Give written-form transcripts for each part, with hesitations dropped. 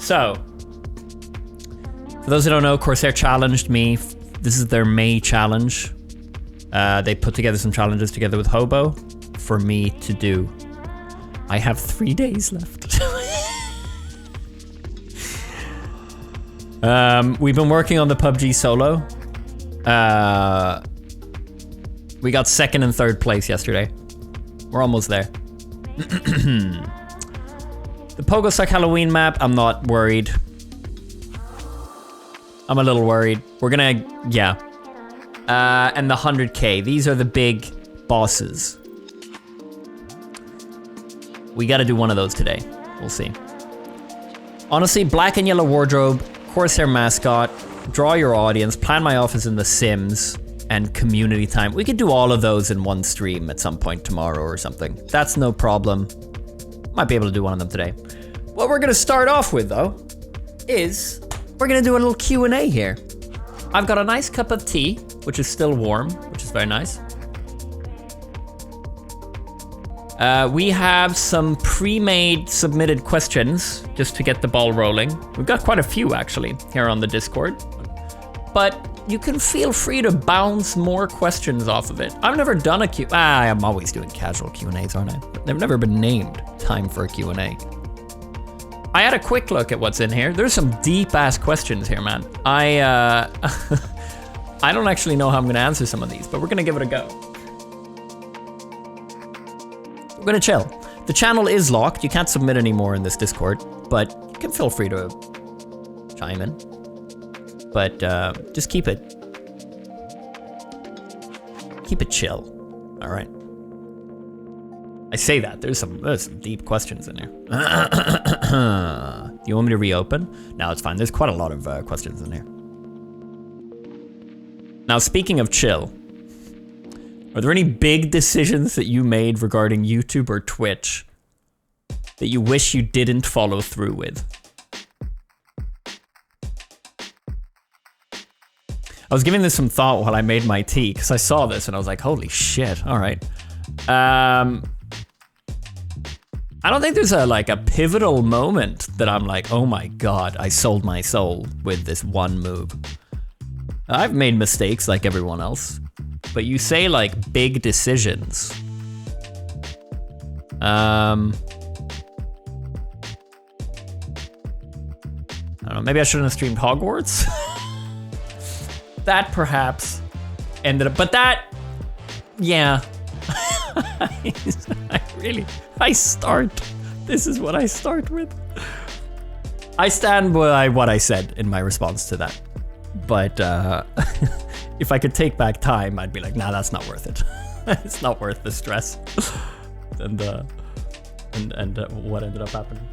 So, for those who don't know, Corsair challenged me. This is their May challenge. They put together some challenges together with Hobo for me to do. I have 3 days left. We've been working on the PUBG solo. We got 2nd and 3rd place yesterday. We're almost there. The Pogo Suck Halloween map, I'm not worried. I'm a little worried. We're gonna, yeah. And the 100K, these are the big bosses. We gotta do one of those today. We'll see. Honestly, black and yellow wardrobe, Corsair mascot, draw your audience, plan my office in The Sims, and community time. We could do all of those in one stream at some point tomorrow or something. That's no problem. Might be able to do one of them today. What we're gonna start off with though, is we're gonna do a little Q&A here. I've got a nice cup of tea, which is still warm, which is very nice. We have some pre-made submitted questions just to get the ball rolling. We've got quite a few actually here on the Discord, but you can feel free to bounce more questions off of it. I've never done a Q. I'm always doing casual Q&As, aren't I? They've never been named time for a Q&A. I had a quick look at what's in here. There's some deep ass questions here, man. I don't actually know how I'm gonna answer some of these, but we're gonna give it a go. We're gonna chill. The channel is locked. You can't submit any more in this Discord, but you can feel free to chime in. But just keep it chill. All right. I say that there's some deep questions in there. Do you want me to reopen? No, it's fine. There's quite a lot of questions in here. Now, speaking of chill, are there any big decisions that you made regarding YouTube or Twitch that you wish you didn't follow through with? I was giving this some thought while I made my tea because I saw this and I was like, holy shit, all right. I don't think there's a pivotal moment that I'm like, oh my God, I sold my soul with this one move. I've made mistakes like everyone else, but you say like big decisions. I don't know, maybe I shouldn't have streamed Hogwarts. That perhaps ended up, but that, yeah. This is what I start with. I stand by what I said in my response to that. But if I could take back time, I'd be like, nah, that's not worth it. It's not worth the stress. and what ended up happening.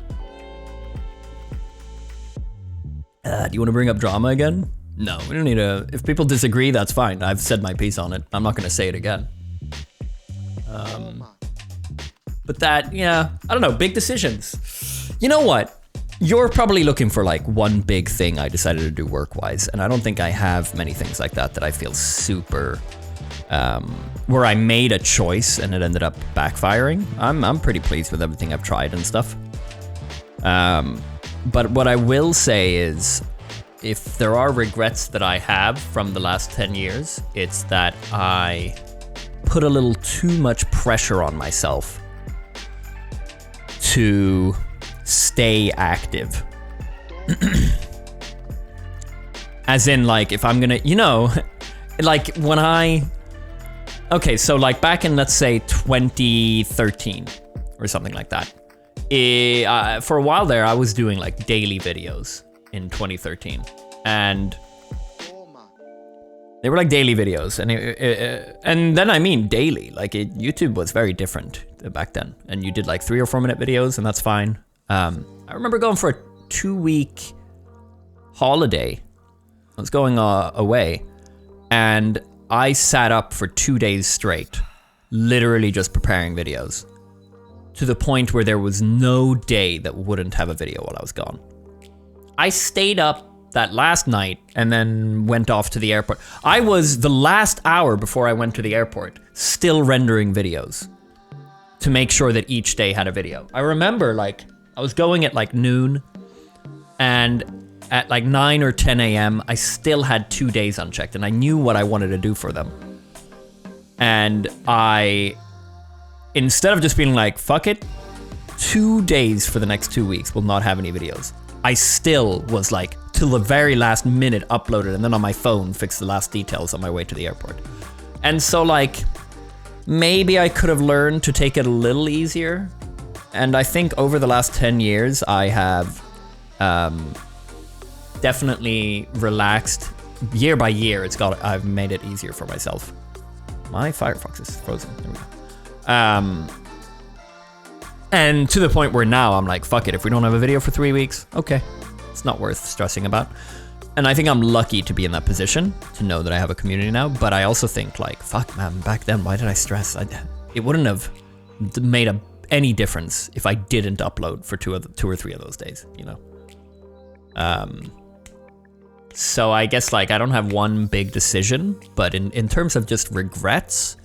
Do you want to bring up drama again? No, we don't need to. If people disagree, that's fine. I've said my piece on it. I'm not going to say it again. But that, yeah, I don't know, big decisions. You know what? You're probably looking for like one big thing I decided to do work-wise, and I don't think I have many things like that I feel super, where I made a choice and it ended up backfiring. I'm pretty pleased with everything I've tried and stuff. But what I will say is, if there are regrets that I have from the last 10 years, it's that I put a little too much pressure on myself to stay active. As in, like, if I'm gonna, you know, like when okay, so like back in, let's say 2013 or something like that. For a while there, I was doing like daily videos in 2013, and they were like daily videos, and then I mean daily. Like YouTube was very different back then, and you did like 3 or 4 minute videos, and that's fine. I remember going for a 2-week holiday. I was going away, and I sat up for 2 days straight, literally just preparing videos, to the point where there was no day that wouldn't have a video while I was gone. I stayed up that last night and then went off to the airport. I was, the last hour before I went to the airport, still rendering videos to make sure that each day had a video. I remember, like, I was going at like noon, And at like 9 or 10 a.m., I still had 2 days unchecked, and I knew what I wanted to do for them. And instead of just being like, fuck it, 2 days for the next 2 weeks will not have any videos, I still was like, till the very last minute uploaded, and then on my phone fixed the last details on my way to the airport. And so like, maybe I could have learned to take it a little easier. And I think over the last 10 years, I have definitely relaxed. Year by year, I've made it easier for myself. My Firefox is frozen. There we go. And to the point where now I'm like, fuck it, if we don't have a video for 3 weeks, okay. It's not worth stressing about. And I think I'm lucky to be in that position, to know that I have a community now, but I also think like, fuck man, back then, why did I stress? It wouldn't have made any difference if I didn't upload for 2 or 3 of those days, you know? So I guess like, I don't have one big decision, but in terms of just regrets,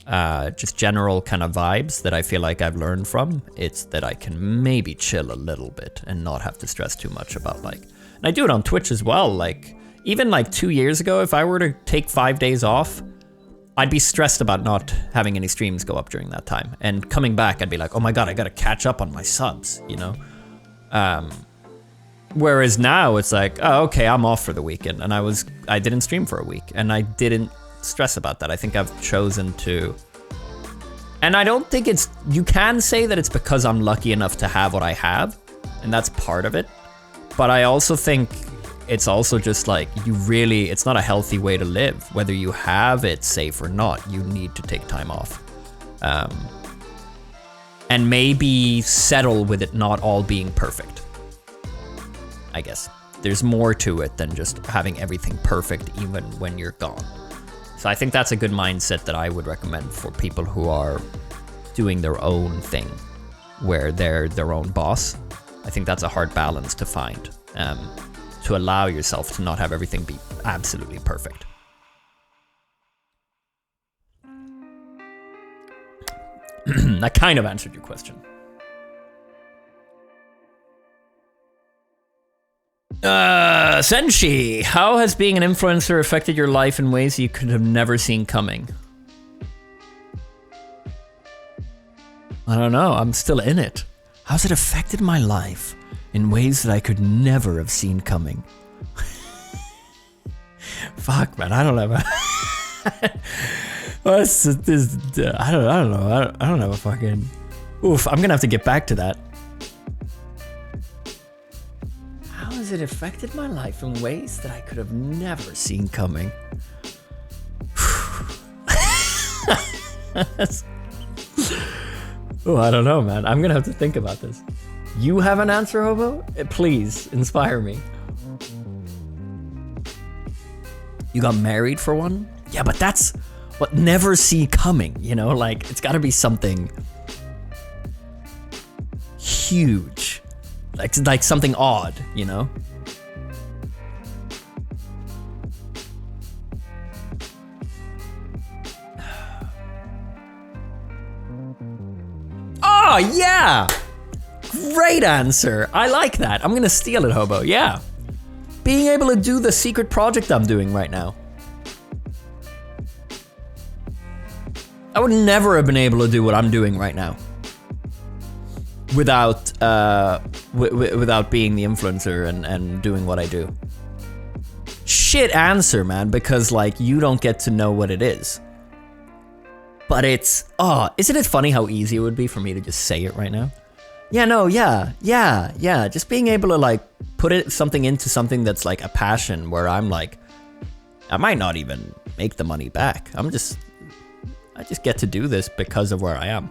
just general kind of vibes that I feel like I've learned from, it's that I can maybe chill a little bit and not have to stress too much about like, and I do it on Twitch as well. Like even like 2 years ago, if I were to take 5 days off, I'd be stressed about not having any streams go up during that time. And coming back, I'd be like, oh my God, I gotta catch up on my subs, you know? Whereas now it's like, oh, okay, I'm off for the weekend. And I didn't stream for a week, and I didn't stress about that. I think I've chosen to, and I don't think you can say that it's because I'm lucky enough to have what I have, and that's part of it. But I also think it's also just like, it's not a healthy way to live. Whether you have it safe or not, you need to take time off. And maybe settle with it not all being perfect. I guess there's more to it than just having everything perfect even when you're gone. So I think that's a good mindset that I would recommend for people who are doing their own thing, where they're their own boss. I think that's a hard balance to find, to allow yourself to not have everything be absolutely perfect. That kind of answered your question. Senshi, how has being an influencer affected your life in ways you could have never seen coming? I don't know, I'm still in it. How's it affected my life in ways that I could never have seen coming? Fuck, man, I don't know. What's this? I don't know. I don't know. Fucking. Oof, I'm gonna have to get back to that. How has it affected my life in ways that I could have never seen coming? Oh, I don't know, man. I'm gonna have to think about this. You have an answer, Hobo? Please, inspire me. You got married for one? Yeah, but that's what never see coming, you know? Like, it's gotta be something huge. Like something odd, you know? Oh, yeah! Great answer. I like that. I'm gonna steal it, Hobo. Yeah. Being able to do the secret project I'm doing right now. I would never have been able to do what I'm doing right now without without being the influencer and doing what I do. Shit answer, man, because like you don't get to know what it is. But it's, isn't it funny how easy it would be for me to just say it right now? Yeah, no, yeah. Just being able to like put something into something that's like a passion where I'm like, I might not even make the money back. I just get to do this because of where I am.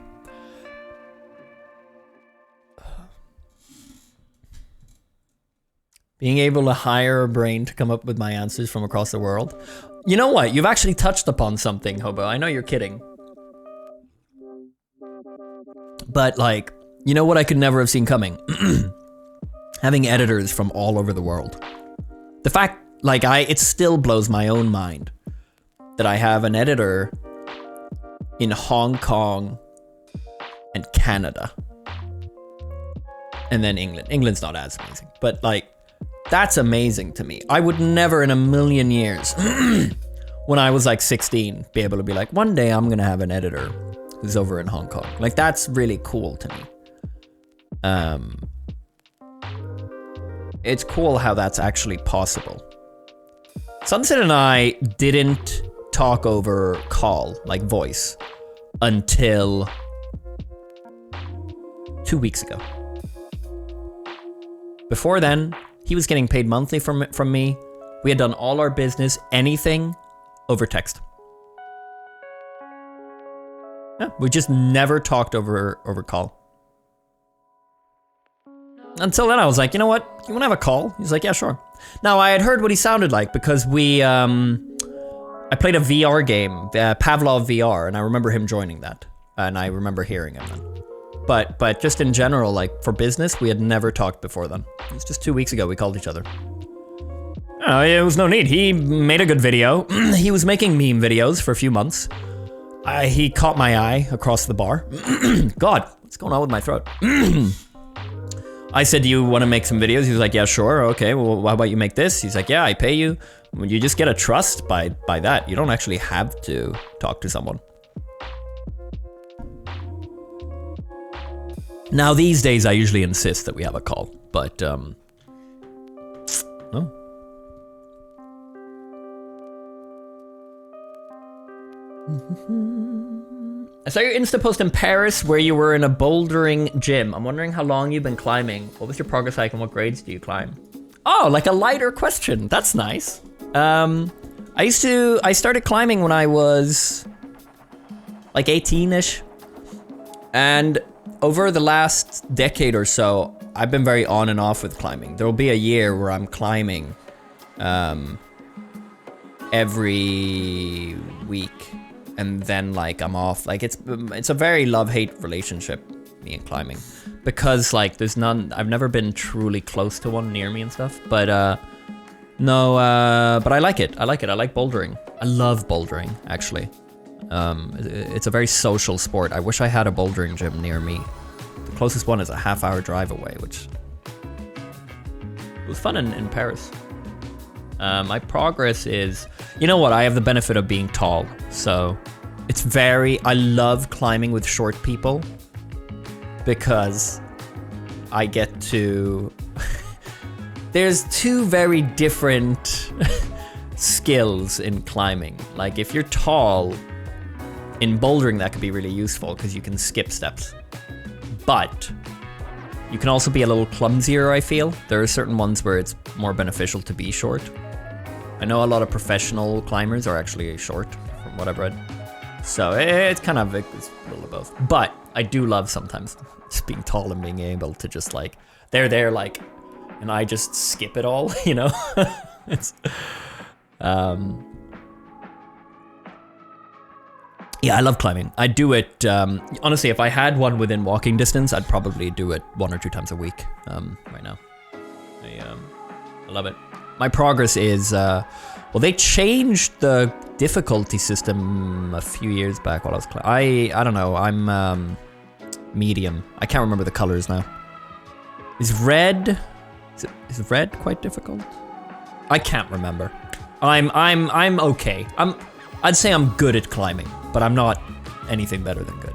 Being able to hire a brain to come up with my answers from across the world. You know what? You've actually touched upon something, Hobo. I know you're kidding. But like, you know what I could never have seen coming? Having editors from all over the world. The fact, like it still blows my own mind that I have an editor in Hong Kong and Canada. And then England. England's not as amazing. But like, That's amazing to me. I would never in a million years, when I was like 16, be able to be like, one day I'm gonna have an editor who's over in Hong Kong. Like, that's really cool to me. It's cool how that's actually possible. Sunset and I didn't talk over call, like voice, until 2 weeks ago. Before then, he was getting paid monthly from me. We had done all our business, anything, over text. Yeah, we just never talked over call. Until then, I was like, you know what? You want to have a call? He's like, yeah, sure. Now, I had heard what he sounded like because I played a VR game, Pavlov VR, and I remember him joining that. And I remember hearing him then. But just in general, like for business, we had never talked before then. It was just 2 weeks ago we called each other. It was no need. He made a good video. He was making meme videos for a few months. He caught my eye across the bar. God, what's going on with my throat? I said, do you want to make some videos? He was like, yeah, sure. Okay, well, how about you make this? He's like, yeah, I pay you. You just get a trust by that. You don't actually have to talk to someone. Now, these days, I usually insist that we have a call, but, no. I saw your Insta post in Paris where you were in a bouldering gym. I'm wondering how long you've been climbing. What was your progress like and what grades do you climb? Oh, like a lighter question. That's nice. I started climbing when I was like 18-ish. And over the last decade or so, I've been very on and off with climbing. There'll be a year where I'm climbing every week. And then like I'm off. Like it's a very love-hate relationship, me and climbing, because like there's none. I've never been truly close to one near me and stuff. But but I like it. I like bouldering. I love bouldering actually. It's a very social sport. I wish I had a bouldering gym near me. The closest one is a half-hour drive away, which it was fun in Paris. My progress is, you know what, I have the benefit of being tall, so I love climbing with short people because I get to, there's two very different skills in climbing. Like if you're tall, in bouldering that could be really useful because you can skip steps, but you can also be a little clumsier, I feel. There are certain ones where it's more beneficial to be short. I know a lot of professional climbers are actually short, from what I've read. So it's kind of it's a little of both. But I do love sometimes just being tall and being able to just like, they're there like, and I just skip it all, you know? It's, yeah, I love climbing. I do it, honestly, if I had one within walking distance, I'd probably do it 1 or 2 times a week right now. I love it. My progress is, well, they changed the difficulty system a few years back while I was climbing. I don't know, I'm medium. I can't remember the colors now. Is red quite difficult? I can't remember. I'm okay. I'd say I'm good at climbing, but I'm not anything better than good.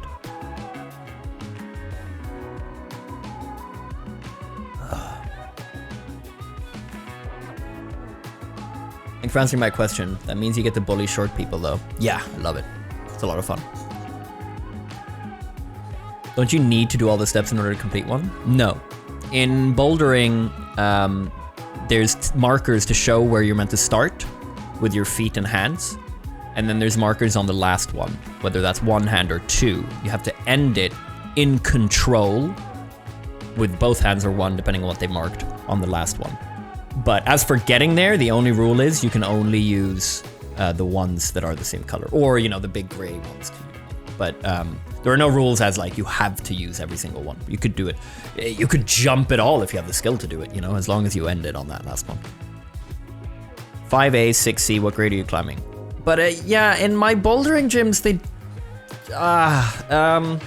Thanks for answering my question. That means you get to bully short people though. Yeah, I love it. It's a lot of fun. Don't you need to do all the steps in order to complete one? No. In bouldering, there's markers to show where you're meant to start with your feet and hands. And then there's markers on the last one, whether that's 1 hand or 2. You have to end it in control with both hands or 1, depending on what they marked on the last one. But as for getting there, the only rule is you can only use the ones that are the same color, or, you know, the big gray ones too. But there are no rules as like you have to use every single one. You could do it. You could jump it all if you have the skill to do it, you know, as long as you end it on that last one. 5A, 6C, what grade are you climbing? But yeah, in my bouldering gyms, they, I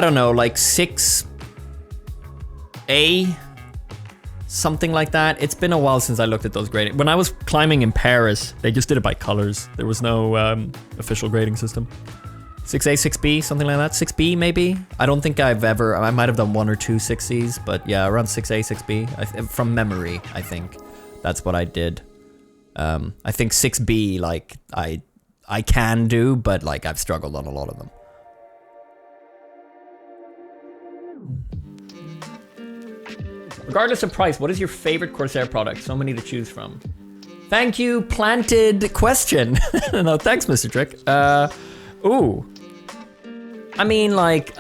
don't know, like 6A. something like that. It's been a while since I looked at those grading. When I was climbing in Paris, they just did it by colors. There was no official grading system. 6A, 6B, something like that. 6B maybe? I don't think I've ever, I might have done 1 or 2 6Cs, but yeah, around 6A, 6B. From memory, I think that's what I did. I think 6B, like, I can do, but like I've struggled on a lot of them. Regardless of price, what is your favorite Corsair product? So many to choose from. Thank you, planted question. No, thanks, Mr. Trick. Ooh. I mean, like,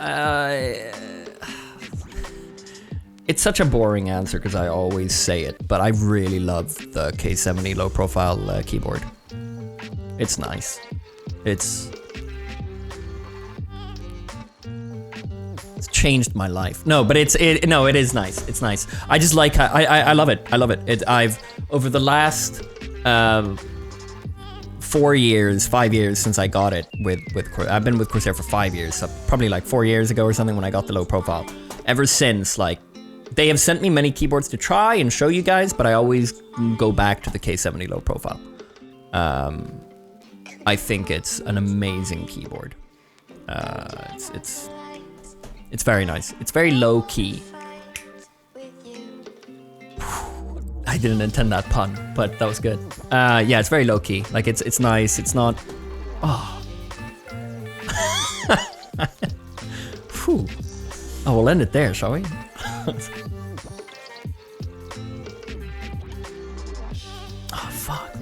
it's such a boring answer because I always say it, but I really love the K70 low profile keyboard. It's nice. It's changed my life. No, but it is nice. It's nice. I just like, I love it. I love it. I've, over the last 5 years since I got it with I've been with Corsair for 5 years, so probably like 4 years ago or something when I got the low profile. Ever since, like, they have sent me many keyboards to try and show you guys, but I always go back to the K70 low profile. I think it's an amazing keyboard. It's very nice. It's very low key. I didn't intend that pun, but that was good. Yeah, it's very low key. Like it's nice. It's not. Oh. Whew. Oh, we'll end it there, shall we? Oh fuck,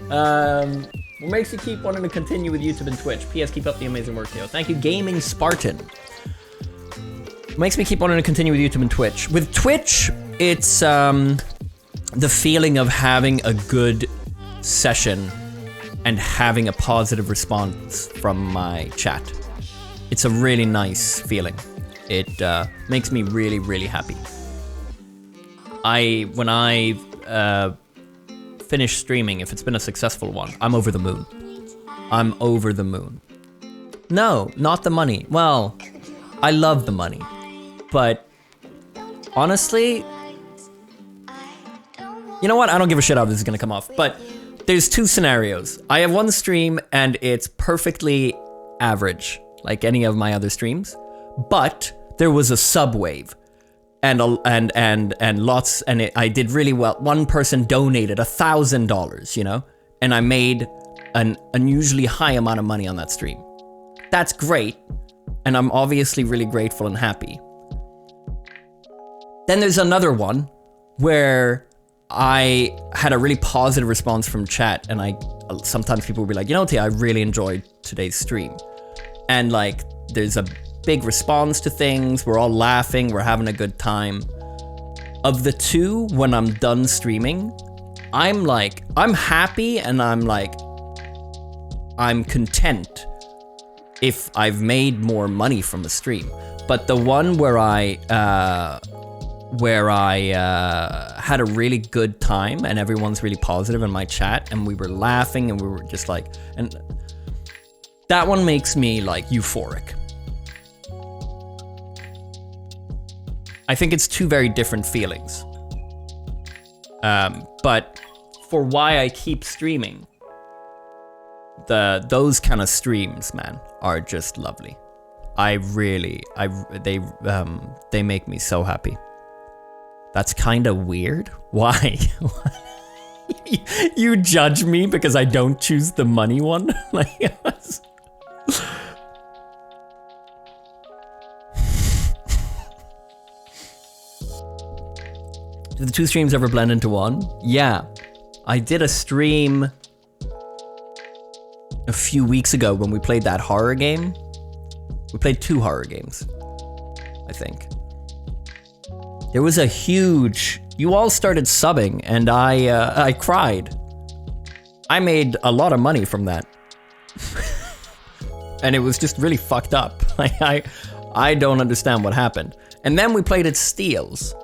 man. What makes you keep wanting to continue with YouTube and Twitch? P.S. Keep up the amazing work, Theo. Thank you, Gaming Spartan. What makes me keep wanting to continue with YouTube and Twitch? With Twitch, it's the feeling of having a good session and having a positive response from my chat. It's a really nice feeling. It makes me really, really happy. When I finish streaming, if it's been a successful one, I'm over the moon. I'm over the moon. No, not the money. Well, I love the money, but honestly, you know what? I don't give a shit how this is gonna come off, but there's 2 scenarios. I have one stream and it's perfectly average, like any of my other streams, but there was a subwave and lots, and I did really well. One person donated $1,000, you know, and I made an unusually high amount of money on that stream. That's great, and I'm obviously really grateful and happy. Then there's another one where I had a really positive response from chat, and sometimes people will be like, you know, Tia, I really enjoyed today's stream. And like, there's a big response to things, we're all laughing, we're having a good time. Of the 2, when I'm done streaming, I'm happy and I'm content if I've made more money from the stream. But the one where I had a really good time and everyone's really positive in my chat and we were laughing and we were just like, and that one makes me like euphoric. I think it's 2 very different feelings. But for why I keep streaming, those kind of streams, man, are just lovely. They make me so happy. That's kind of weird. Why? You judge me because I don't choose the money one? Like, did the 2 streams ever blend into one? Yeah. I did a stream a few weeks ago when we played that horror game. We played 2 horror games, I think. There was a huge... You all started subbing, and I cried. I made a lot of money from that. And it was just really fucked up. I don't understand what happened. And then we played at Steele's.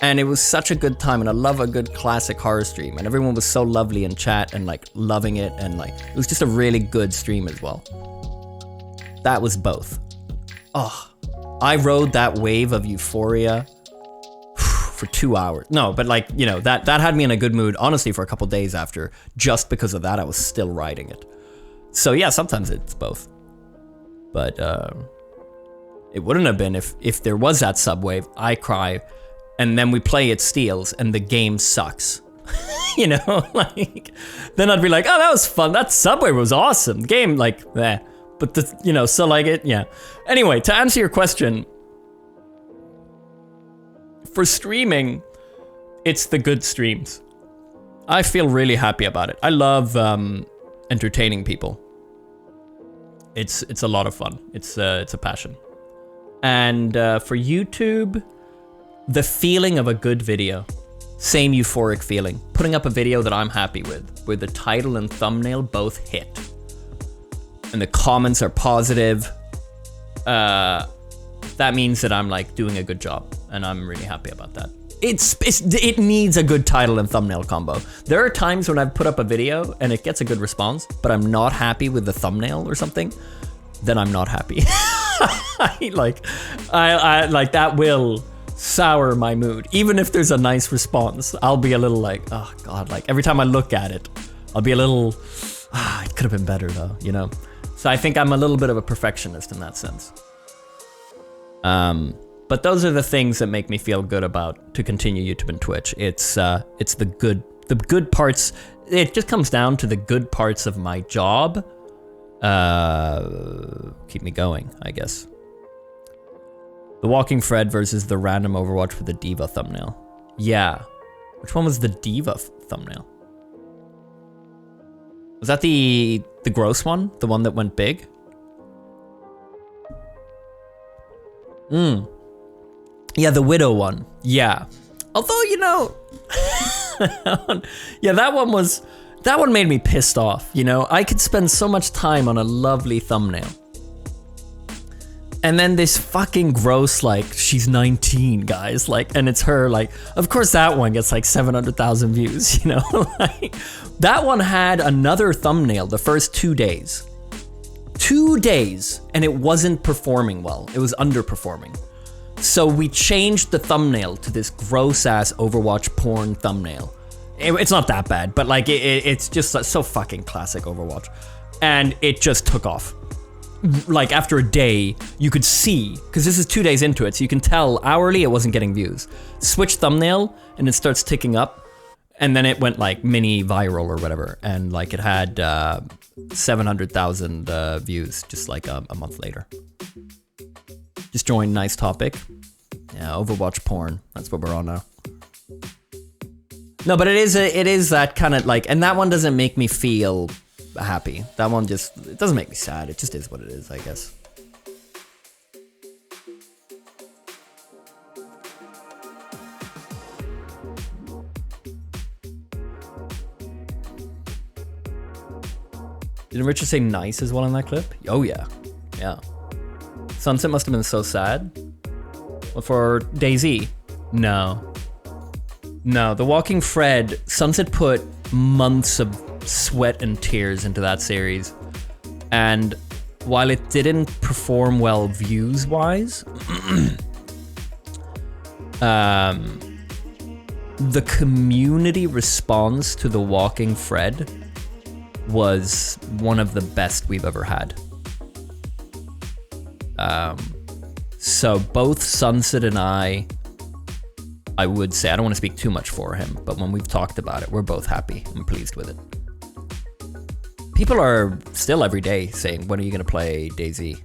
And it was such a good time, and I love a good classic horror stream. And everyone was so lovely in chat and like loving it, and like it was just a really good stream as well. That was both. Oh, I rode that wave of euphoria for 2 hours. No, but like, you know, that had me in a good mood, honestly, for a couple days after. Just because of that, I was still riding it. So yeah, sometimes it's both. But it wouldn't have been if there was that subwave, I cry, and then we play it steals, and the game sucks. You know, like, then I'd be like, oh, that was fun. That subway was awesome. The game, like, eh. But, you know, so like it, yeah. Anyway, to answer your question, for streaming, it's the good streams. I feel really happy about it. I love entertaining people. It's a lot of fun. It's a passion. And for YouTube, the feeling of a good video. Same euphoric feeling. Putting up a video that I'm happy with, where the title and thumbnail both hit. And the comments are positive. That means that I'm like doing a good job, and I'm really happy about that. It needs a good title and thumbnail combo. There are times when I've put up a video and it gets a good response, but I'm not happy with the thumbnail or something, then I'm not happy. I like that will sour my mood. Even if there's a nice response, I'll be a little like, oh God, like every time I look at it, I'll be a little, it could have been better though, you know? So I think I'm a little bit of a perfectionist in that sense. But those are the things that make me feel good about to continue YouTube and Twitch. It's the good parts. It just comes down to the good parts of my job. Keep me going, I guess. The Walking Fred versus the random Overwatch with the Diva thumbnail. Yeah. Which one was the Diva thumbnail? Was that the gross one? The one that went big? Yeah, the Widow one. Yeah. Although, you know, yeah, that one made me pissed off, you know? I could spend so much time on a lovely thumbnail. And then this fucking gross, like, she's 19, guys, like, and it's her, like, of course that one gets like 700,000 views, you know? Like, that one had another thumbnail the first 2 days. 2 days, and it wasn't performing well. It was underperforming. So we changed the thumbnail to this gross-ass Overwatch porn thumbnail. It's not that bad, but like, it's just so fucking classic Overwatch. And it just took off. Like after a day, you could see, because this is 2 days into it, so you can tell hourly it wasn't getting views. Switch thumbnail, and it starts ticking up, and then it went like mini viral or whatever, and like it had 700,000 views just like a month later. Just joined, nice topic. Yeah, Overwatch porn, that's what we're on now. No, but it is that kind of like, and that one doesn't make me feel happy. That one just, it doesn't make me sad. It just is what it is, I guess. Didn't Richard say nice as well in that clip? Oh yeah, yeah. Sunset must have been so sad. What, for DayZ? No. No, The Walking Fred, Sunset put months of sweat and tears into that series. And while it didn't perform well views-wise, the community response to The Walking Fred was one of the best we've ever had. So both Sunset and I would say, I don't want to speak too much for him, but when we've talked about it, we're both happy and pleased with it. People are still every day saying, when are you going to play DayZ?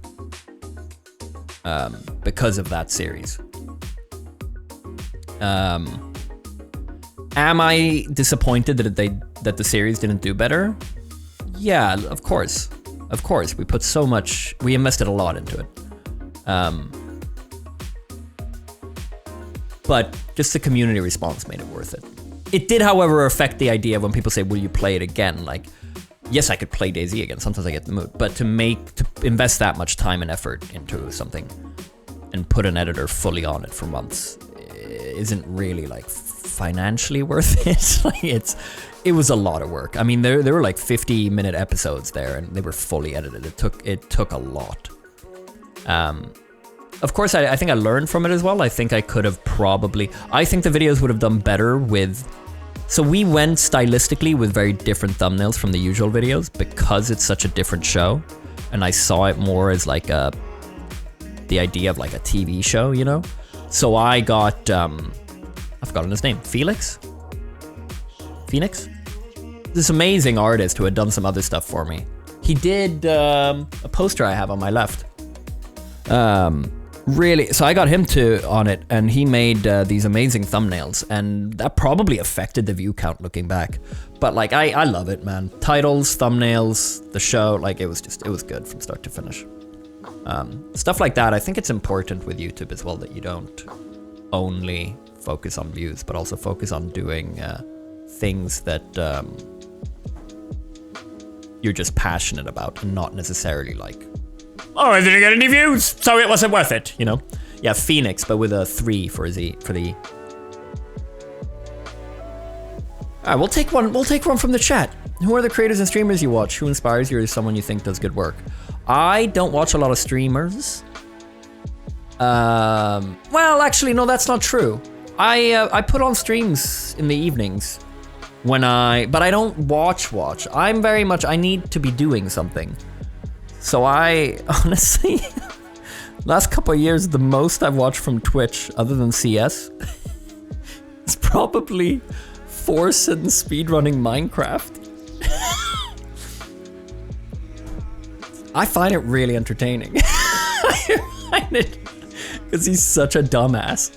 Because of that series. Am I disappointed that the series didn't do better? Yeah, of course. Of course, we invested a lot into it. But just the community response made it worth it. It did, however, affect the idea of when people say, will you play it again? Like, yes, I could play DayZ again. Sometimes I get the mood. But to invest that much time and effort into something and put an editor fully on it for months isn't really like financially worth it. Like it was a lot of work. I mean, there were like 50-minute episodes there, and they were fully edited. It took a lot. of course, I think I learned from it as well. I think I could have probably, I think the videos would have done better with, so we went stylistically with very different thumbnails from the usual videos because it's such a different show. And I saw it more as like the idea of like a TV show, you know? So I got, I've forgotten his name, Felix? Phoenix? This amazing artist who had done some other stuff for me. He did a poster I have on my left. Really, so I got him on it, and he made these amazing thumbnails, and that probably affected the view count looking back. But like, I love it, man. Titles, thumbnails, the show, like it was good from start to finish. Stuff like that, I think it's important with YouTube as well, that you don't only focus on views, but also focus on doing things that you're just passionate about, and not necessarily like, oh, I didn't get any views, so it wasn't worth it, you know? Yeah, Phoenix, but with a 3 for the E. All right, we'll take one from the chat. Who are the creators and streamers you watch? Who inspires you, or is someone you think does good work? I don't watch a lot of streamers. Well, actually, no, that's not true. I put on streams in the evenings but I don't watch. I'm very much, I need to be doing something. So I, honestly, last couple of years, the most I've watched from Twitch, other than CS, is probably Force and speedrunning Minecraft. I find it really entertaining. I find it, because he's such a dumbass.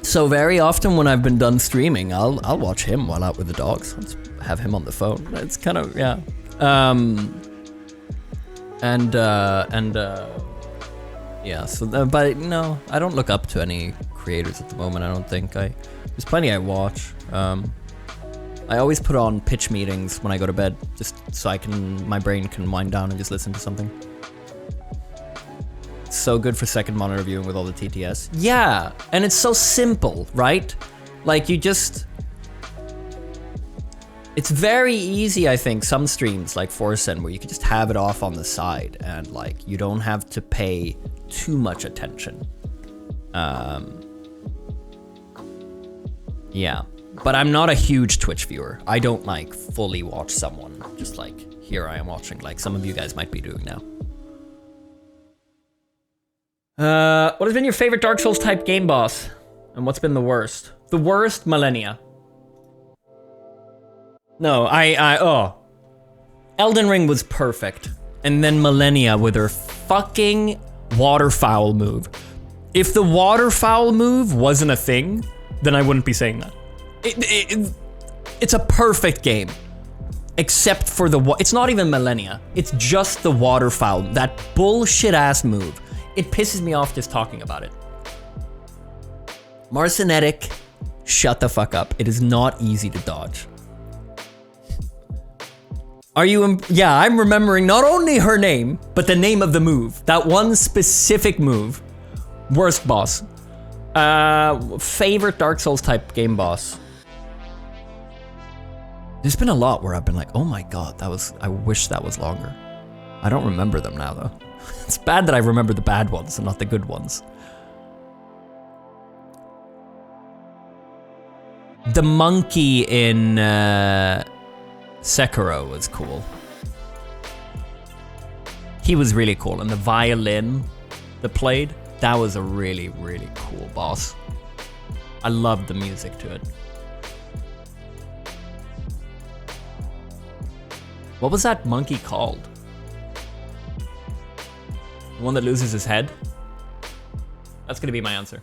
So very often when I've been done streaming, I'll watch him while out with the dogs. Let's have him on the phone. It's kind of, yeah. Yeah, so, but no, I don't look up to any creators at the moment, I don't think. There's plenty I watch. I always put on pitch meetings when I go to bed, just so my brain can wind down and just listen to something. So good for second monitor viewing with all the TTS. Yeah, and it's so simple, right? Like it's very easy, I think, some streams like Forsen where you can just have it off on the side and like you don't have to pay too much attention. Yeah, but I'm not a huge Twitch viewer. I don't like fully watch someone, just like here I am watching, like some of you guys might be doing now. What has been your favorite Dark Souls type game boss? And what's been the worst? The worst, Millennia. No, Elden Ring was perfect. And then Millennia with her fucking waterfowl move. If the waterfowl move wasn't a thing, then I wouldn't be saying that. It's a perfect game. Except for it's not even Millennia. It's just the waterfowl, that bullshit ass move. It pisses me off just talking about it. Marcinetic, shut the fuck up. It is not easy to dodge. Yeah, I'm remembering not only her name, but the name of the move. That one specific move. Worst boss. Favorite Dark Souls type game boss. There's been a lot where I've been like, oh my god, I wish that was longer. I don't remember them now though. It's bad that I remember the bad ones and not the good ones. The monkey in Sekiro was cool. He was really cool, and the violin that played, that was a really, really cool boss. I loved the music to it. What was that monkey called? The one that loses his head? That's gonna be my answer.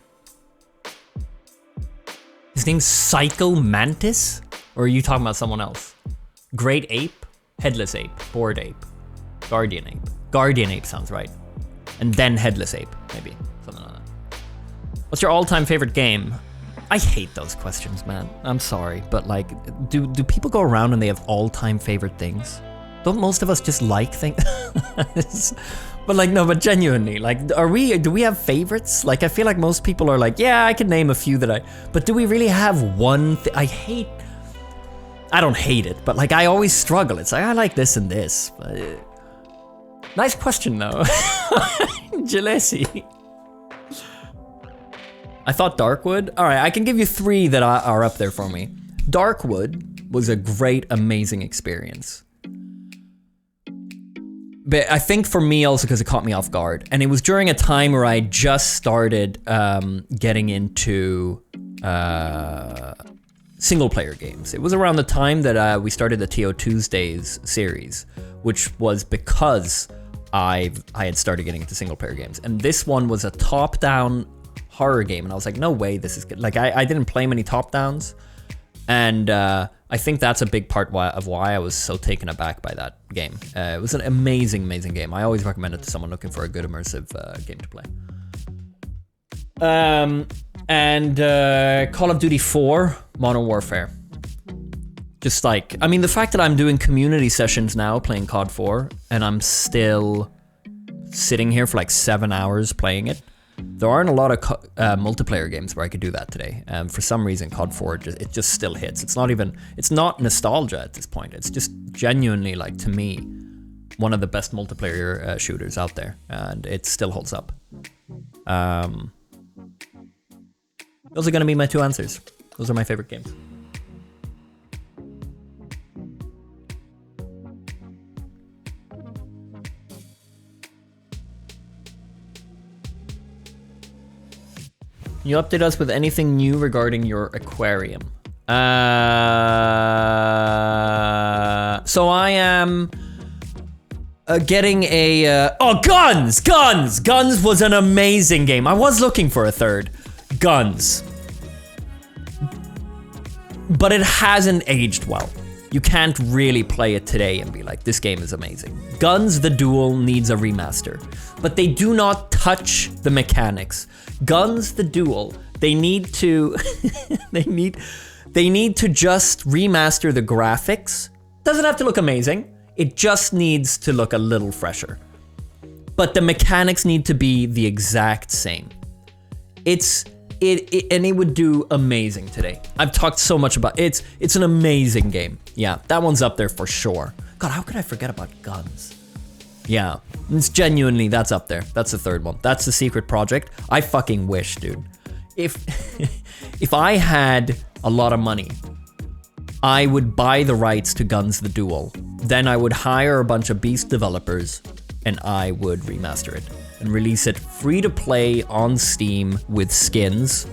His name's Psycho Mantis? Or are you talking about someone else? Great Ape? Headless Ape? Bored Ape? Guardian Ape? Guardian Ape sounds right. And then Headless Ape, maybe. Something like that. What's your all-time favorite game? I hate those questions, man. I'm sorry, but like, do people go around and they have all-time favorite things? Don't most of us just like things? But like, no, but genuinely, like, do we have favorites? Like, I feel like most people are like, yeah, I can name a few but do we really have one I don't hate it, but like, I always struggle. It's like, I like this and this, but Nice question though. Gillespie. I thought Darkwood. All right, I can give you 3 that are up there for me. Darkwood was a great, amazing experience. But I think for me also because it caught me off guard. And it was during a time where I just started getting into single player games. It was around the time that we started the TO Tuesdays series, which was because I had started getting into single player games. And this one was a top-down horror game. And I was like, no way this is good. Like I didn't play many top-downs. And I think that's a big part of why I was so taken aback by that game. It was an amazing, amazing game. I always recommend it to someone looking for a good immersive game to play. And Call of Duty 4, Modern Warfare. Just like, I mean, the fact that I'm doing community sessions now playing COD 4 and I'm still sitting here for like 7 hours playing it. There aren't a lot of multiplayer games where I could do that today. For some reason, COD 4, it just still hits. It's not nostalgia at this point. It's just genuinely, like, to me, one of the best multiplayer shooters out there. And it still holds up. Those are going to be my 2 answers. Those are my favorite games. Can you update us with anything new regarding your aquarium? So I am getting a... oh, Guns! Guns! Guns was an amazing game. I was looking for a third. Guns. But it hasn't aged well. You can't really play it today and be like, this game is amazing. Guns the Duel needs a remaster. But they do not touch the mechanics. Guns the Duel, they need to they need to just remaster the graphics. Doesn't have to look amazing. It just needs to look a little fresher. But the mechanics need to be the exact same. And it would do amazing today. I've talked so much about it. It's an amazing game. Yeah, that one's up there for sure. God, how could I forget about Guns? Yeah, it's genuinely, that's up there. That's the third one. That's the secret project. I fucking wish, dude. If I had a lot of money, I would buy the rights to Guns the Duel. Then I would hire a bunch of beast developers and I would remaster it and release it free to play on Steam with skins.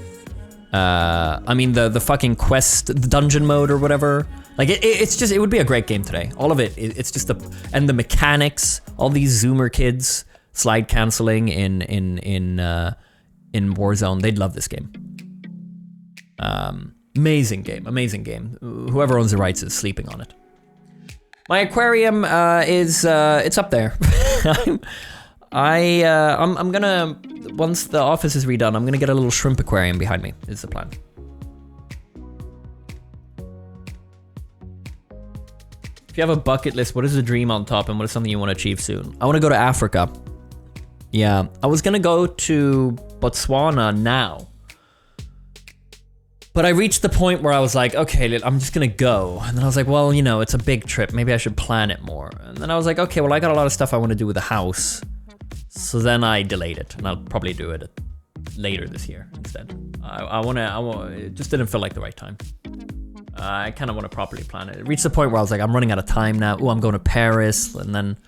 I mean, the fucking quest, the dungeon mode or whatever. Like it's just, it would be a great game today. All of it, it's just and the mechanics, all these Zoomer kids slide canceling in Warzone, they'd love this game. Amazing game, amazing game. Whoever owns the rights is sleeping on it. My aquarium is it's up there. I'm gonna, once the office is redone, I'm gonna get a little shrimp aquarium behind me, is the plan. If you have a bucket list, what is the dream on top and what is something you want to achieve soon? I want to go to Africa. Yeah, I was gonna go to Botswana now. But I reached the point where I was like, okay, I'm just gonna go. And then I was like, well, you know, it's a big trip. Maybe I should plan it more. And then I was like, okay, well, I got a lot of stuff I want to do with the house. So then I delayed it, and I'll probably do it later this year instead. It just didn't feel like the right time. I kind of want to properly plan it. It reached the point where I was like, I'm running out of time now. Oh, I'm going to Paris, and then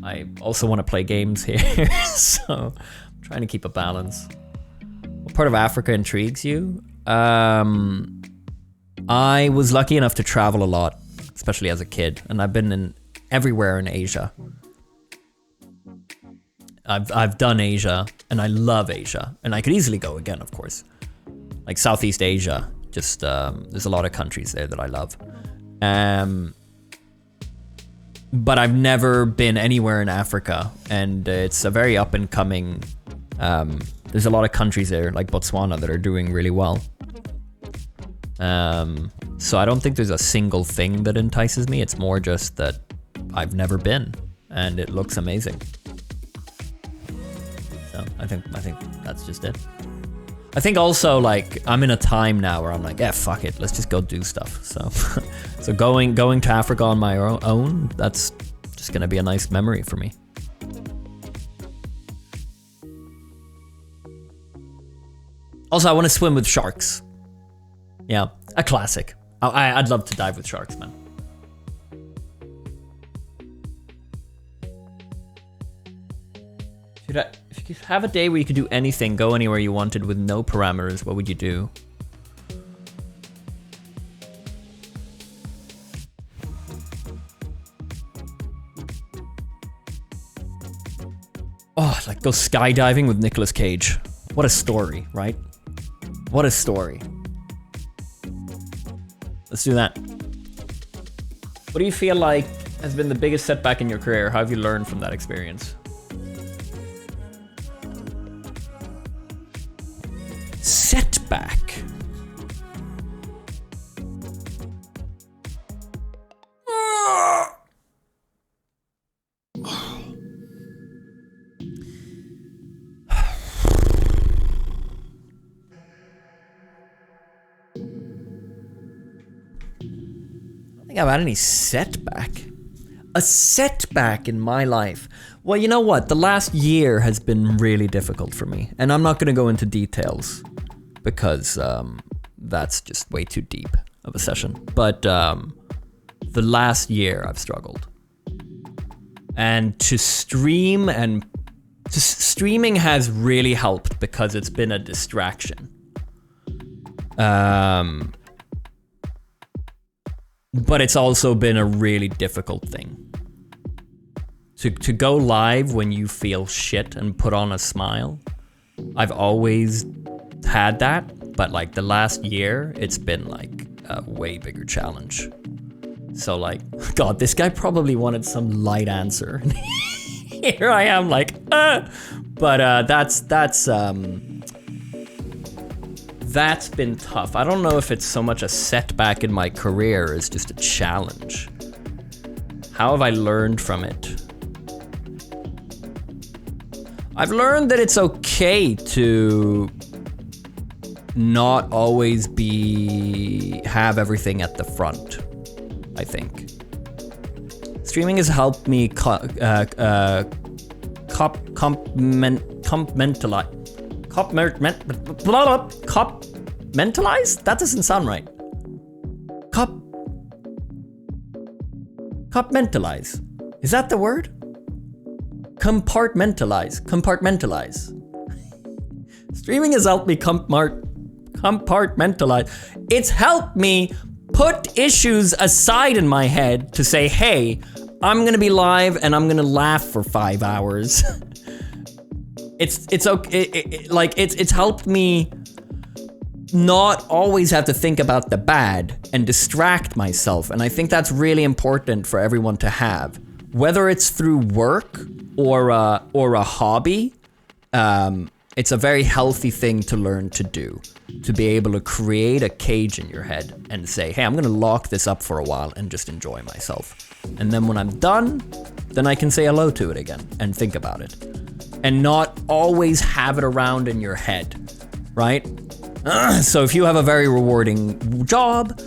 I also want to play games here. So I'm trying to keep a balance. What part of Africa intrigues you? I was lucky enough to travel a lot, especially as a kid, and I've been everywhere in Asia. I've done Asia, and I love Asia, and I could easily go again, of course. Like Southeast Asia, just there's a lot of countries there that I love. But I've never been anywhere in Africa, and it's a very up and coming. There's a lot of countries there, like Botswana, that are doing really well. So I don't think there's a single thing that entices me. It's more just that I've never been, and it looks amazing. So I think that's just it. I think also, like, I'm in a time now where I'm like, yeah, fuck it, let's just go do stuff. So going to Africa on my own, that's just gonna be a nice memory for me. Also, I want to swim with sharks. Yeah, a classic. I'd love to dive with sharks, man. If you could have a day where you could do anything, go anywhere you wanted with no parameters, what would you do? Oh, like go skydiving with Nicolas Cage. What a story, right? What a story. Let's do that. What do you feel like has been the biggest setback in your career? How have you learned from that experience? Setback. I don't think I've had any setback. A setback in my life. Well, you know what? The last year has been really difficult for me. And I'm not going to go into details because that's just way too deep of a session. But the last year I've struggled. And streaming has really helped because it's been a distraction. But it's also been a really difficult thing. To go live when you feel shit and put on a smile. I've always had that, but like the last year, it's been like a way bigger challenge. So like, God, this guy probably wanted some light answer. Here I am like, But that's been tough. I don't know if it's so much a setback in my career as just a challenge. How have I learned from it? I've learned that it's okay to not always have everything at the front, I think. Streaming has helped me compartmentalize. That doesn't sound right. Compartmentalize. Is that the word? Compartmentalize. Streaming has helped me compartmentalize. It's helped me put issues aside in my head to say, hey, I'm gonna be live and I'm gonna laugh for 5 hours. It's okay. It's helped me not always have to think about the bad and distract myself. And I think that's really important for everyone to have, whether it's through work or a hobby. It's a very healthy thing to learn to do, to be able to create a cage in your head and say, hey, I'm gonna lock this up for a while and just enjoy myself. And then when I'm done, then I can say hello to it again and think about it. And not always have it around in your head, right? So if you have a very rewarding job,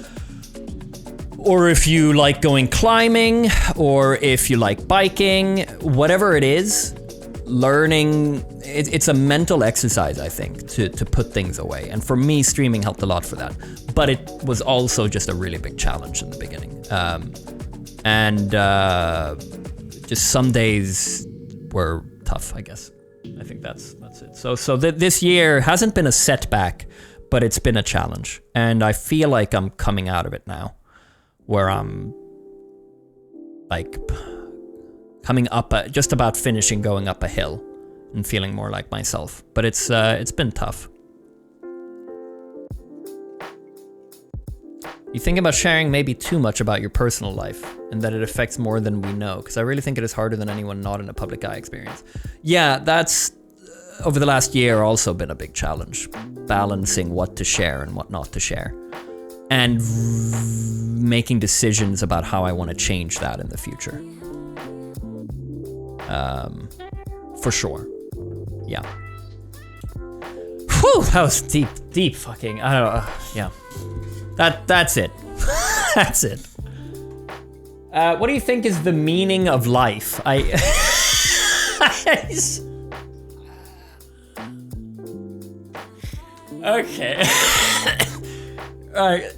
or if you like going climbing, or if you like biking, whatever it is, learning, it's a mental exercise, I think, to put things away. And for me, streaming helped a lot for that. But it was also just a really big challenge in the beginning. Just some days were tough, I guess. I think that's it. So this year hasn't been a setback, but it's been a challenge. And I feel like I'm coming out of it now, where I'm like coming up, just about finishing going up a hill and feeling more like myself. But it's been tough. You think about sharing maybe too much about your personal life and that it affects more than we know, because I really think it is harder than anyone not in a public eye experience. Yeah, that's over the last year also been a big challenge, balancing what to share and what not to share, and making decisions about how I want to change that in the future. For sure. Yeah. Whew, that was deep fucking, I don't know, yeah. That's it. That's it. What do you think is the meaning of life? Okay. Alright.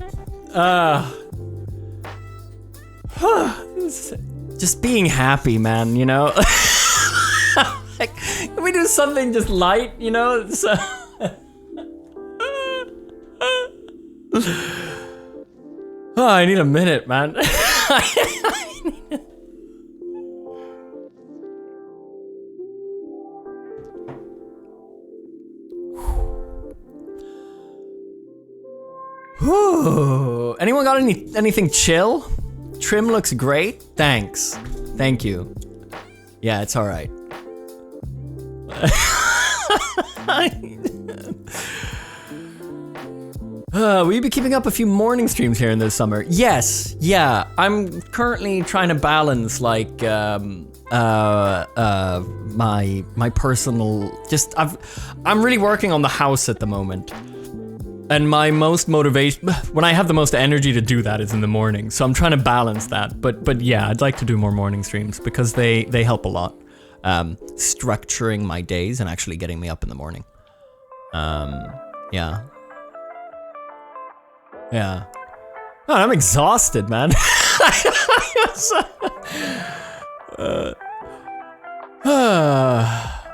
Just being happy, man, you know? Like, can we do something just light, you know? So oh, I need a minute, man. Whew. Anyone got anything chill? Trim looks great. Thanks. Thank you. Yeah, it's all right. Will you be keeping up a few morning streams here in the summer? Yes. Yeah. I'm currently trying to balance like my personal. I'm really working on the house at the moment. And my most motivation, when I have the most energy to do that is in the morning. So I'm trying to balance that. But yeah, I'd like to do more morning streams because they help a lot. Structuring my days and actually getting me up in the morning. Yeah. Yeah. Oh, I'm exhausted, man.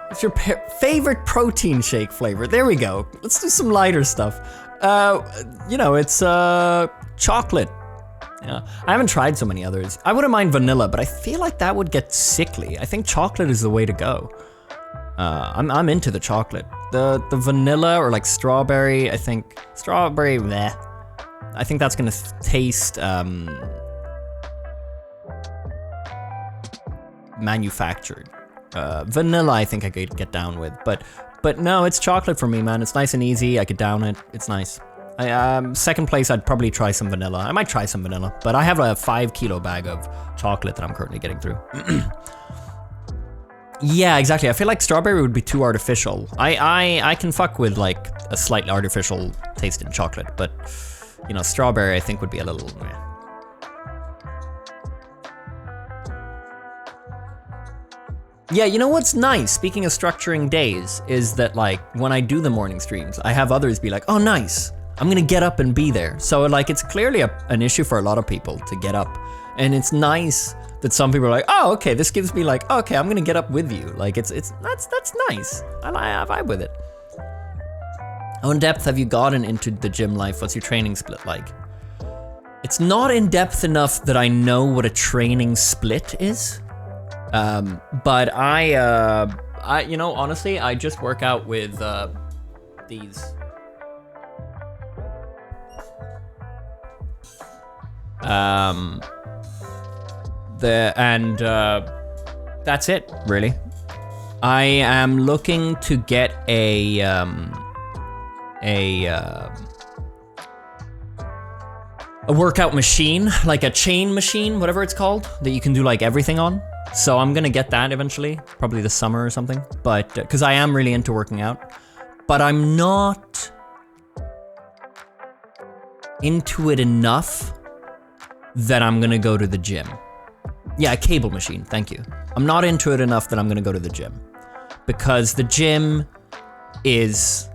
What's your favorite protein shake flavor? There we go. Let's do some lighter stuff. You know, it's chocolate. Yeah, I haven't tried so many others. I wouldn't mind vanilla, but I feel like that would get sickly. I think chocolate is the way to go. I'm into the chocolate. The vanilla or like strawberry, I think strawberry, meh. I think that's gonna taste manufactured. Vanilla, I think I could get down with, but no, it's chocolate for me, man. It's nice and easy. I could down it. It's nice. Second place, I'd probably try some vanilla. I might try some vanilla, but I have a 5 kilo bag of chocolate that I'm currently getting through. Yeah, exactly. I feel like strawberry would be too artificial. I can fuck with like a slightly artificial taste in chocolate, but you know, strawberry I think would be a little. Yeah, you know what's nice, speaking of structuring days, is that like when I do the morning streams, I have others be like, oh nice, I'm gonna get up and be there. So like it's clearly an issue for a lot of people to get up. And it's nice that some people are like, oh okay, this gives me like, okay, I'm gonna get up with you. Like that's nice. I vibe with it. How in depth have you gotten into the gym life? What's your training split like? It's not in depth enough that I know what a training split is. But I, you know, honestly, I just work out with, these. That's it, really. I am looking to get a workout machine, like a chain machine, whatever it's called, that you can do like everything on. So I'm gonna get that eventually, probably this summer or something. But because I am really into working out, but I'm not into it enough that I'm gonna go to the gym. Yeah, a cable machine, thank you. I'm not into it enough that I'm gonna go to the gym because the gym is,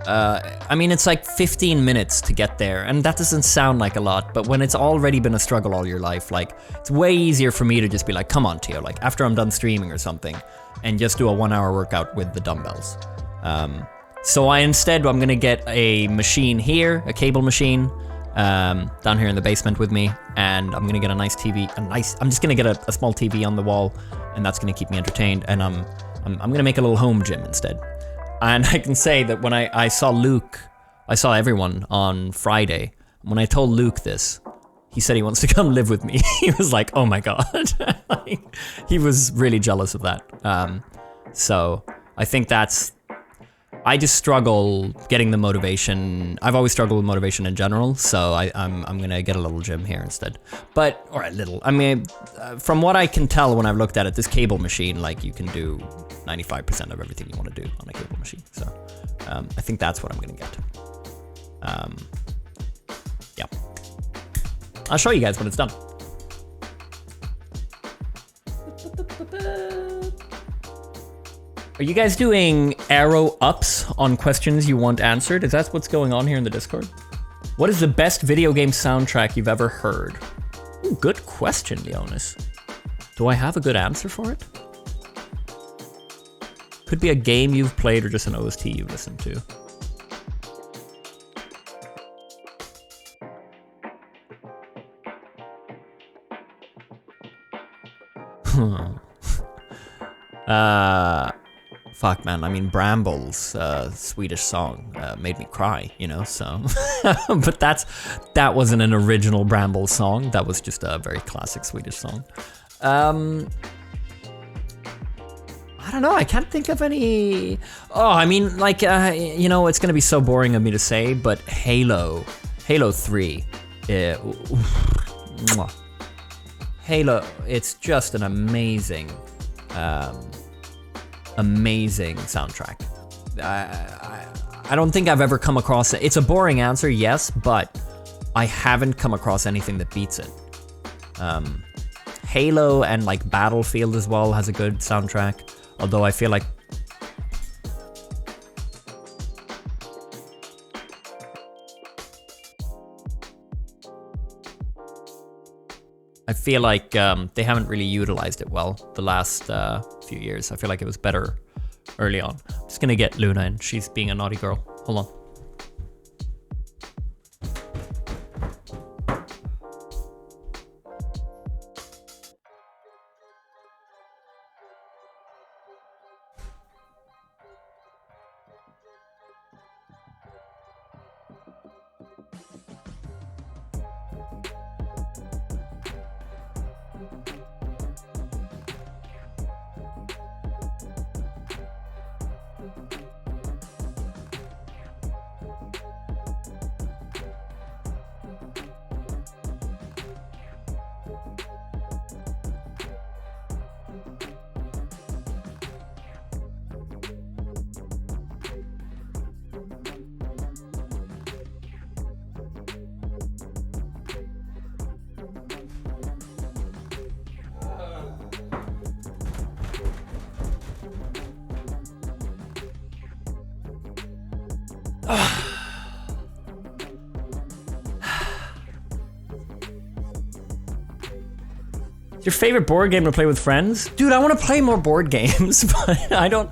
I mean, it's like 15 minutes to get there, and that doesn't sound like a lot, but when it's already been a struggle all your life, like, it's way easier for me to just be like, come on, Teo, like, after I'm done streaming or something, and just do a 1 hour workout with the dumbbells. So I'm gonna get a machine here, a cable machine, down here in the basement with me, and I'm gonna get a nice TV, I'm just gonna get a small TV on the wall, and that's gonna keep me entertained, and I'm gonna make a little home gym instead. And I can say that when I saw Luke, I saw everyone on Friday. When I told Luke this, he said he wants to come live with me. He was like, oh my God. Like, he was really jealous of that. So I think I just struggle getting the motivation. I've always struggled with motivation in general, so I'm gonna get a little gym here instead. Or a little, I mean, from what I can tell when I've looked at it, this cable machine, like you can do 95% of everything you want to do on a cable machine. So I think that's what I'm gonna get. Yeah. I'll show you guys when it's done. Are Are you guys doing arrow ups on questions you want answered? Is that what's going on here in the Discord? What is the best video game soundtrack you've ever heard? Ooh, good question, Leonis. Do I have a good answer for it? Could be a game you've played or just an OST you've listened to. Fuck, man. I mean, Bramble's Swedish song made me cry, you know, so. But that wasn't an original Bramble song. That was just a very classic Swedish song. I don't know. I can't think of any. Oh, I mean, like, you know, it's going to be so boring of me to say, but Halo 3. Halo, it's just an amazing soundtrack. I don't think I've ever come across it. It's a boring answer, yes, but I haven't come across anything that beats it. Halo and like Battlefield as well has a good soundtrack, although I feel like they haven't really utilized it well the last few years. I feel like it was better early on. I'm just gonna get Luna in. She's being a naughty girl. Hold on. Your favorite board game to play with friends? Dude, I want to play more board games, but I don't.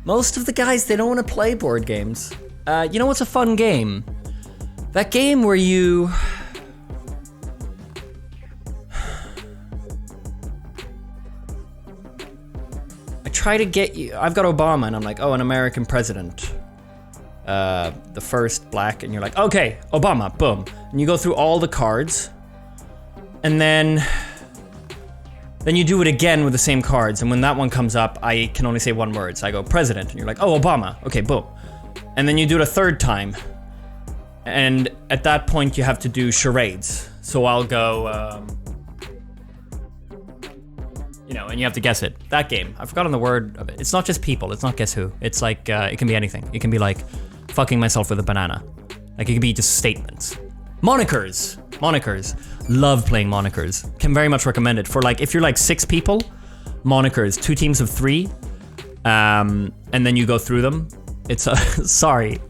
Most of the guys, they don't want to play board games. You know what's a fun game? That game where you. I try to get you. I've got Obama, and I'm like, oh, an American president. The first black, and you're like, okay, Obama, boom. And you go through all the cards, and then you do it again with the same cards, and when that one comes up, I can only say one word. So I go, president, and you're like, oh, Obama. Okay, boom. And then you do it a third time, and at that point, you have to do charades. So I'll go, you know, and you have to guess it. That game, I've forgotten the word of it. It's not just people, it's not guess who. It's like, it can be anything. It can be like, fucking myself with a banana. Like, it can be just statements. Monikers. Love playing monikers. Can very much recommend it. For like, if you're like 6 people, monikers, 2 teams of 3, and then you go through them. It's sorry.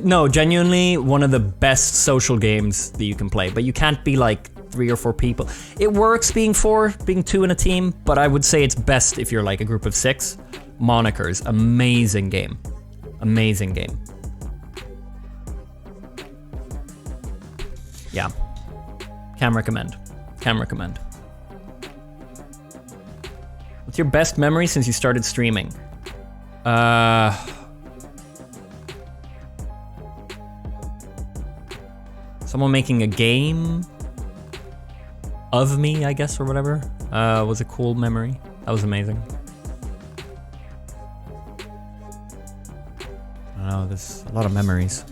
No, genuinely one of the best social games that you can play, but you can't be like 3 or 4 people. It works being 4, being 2 in a team, but I would say it's best if you're like a group of 6. Monikers, amazing game. Amazing game. Yeah. Can recommend. What's your best memory since you started streaming? Someone making a game of me, I guess, or whatever, was a cool memory. That was amazing. I don't know, there's a lot of memories.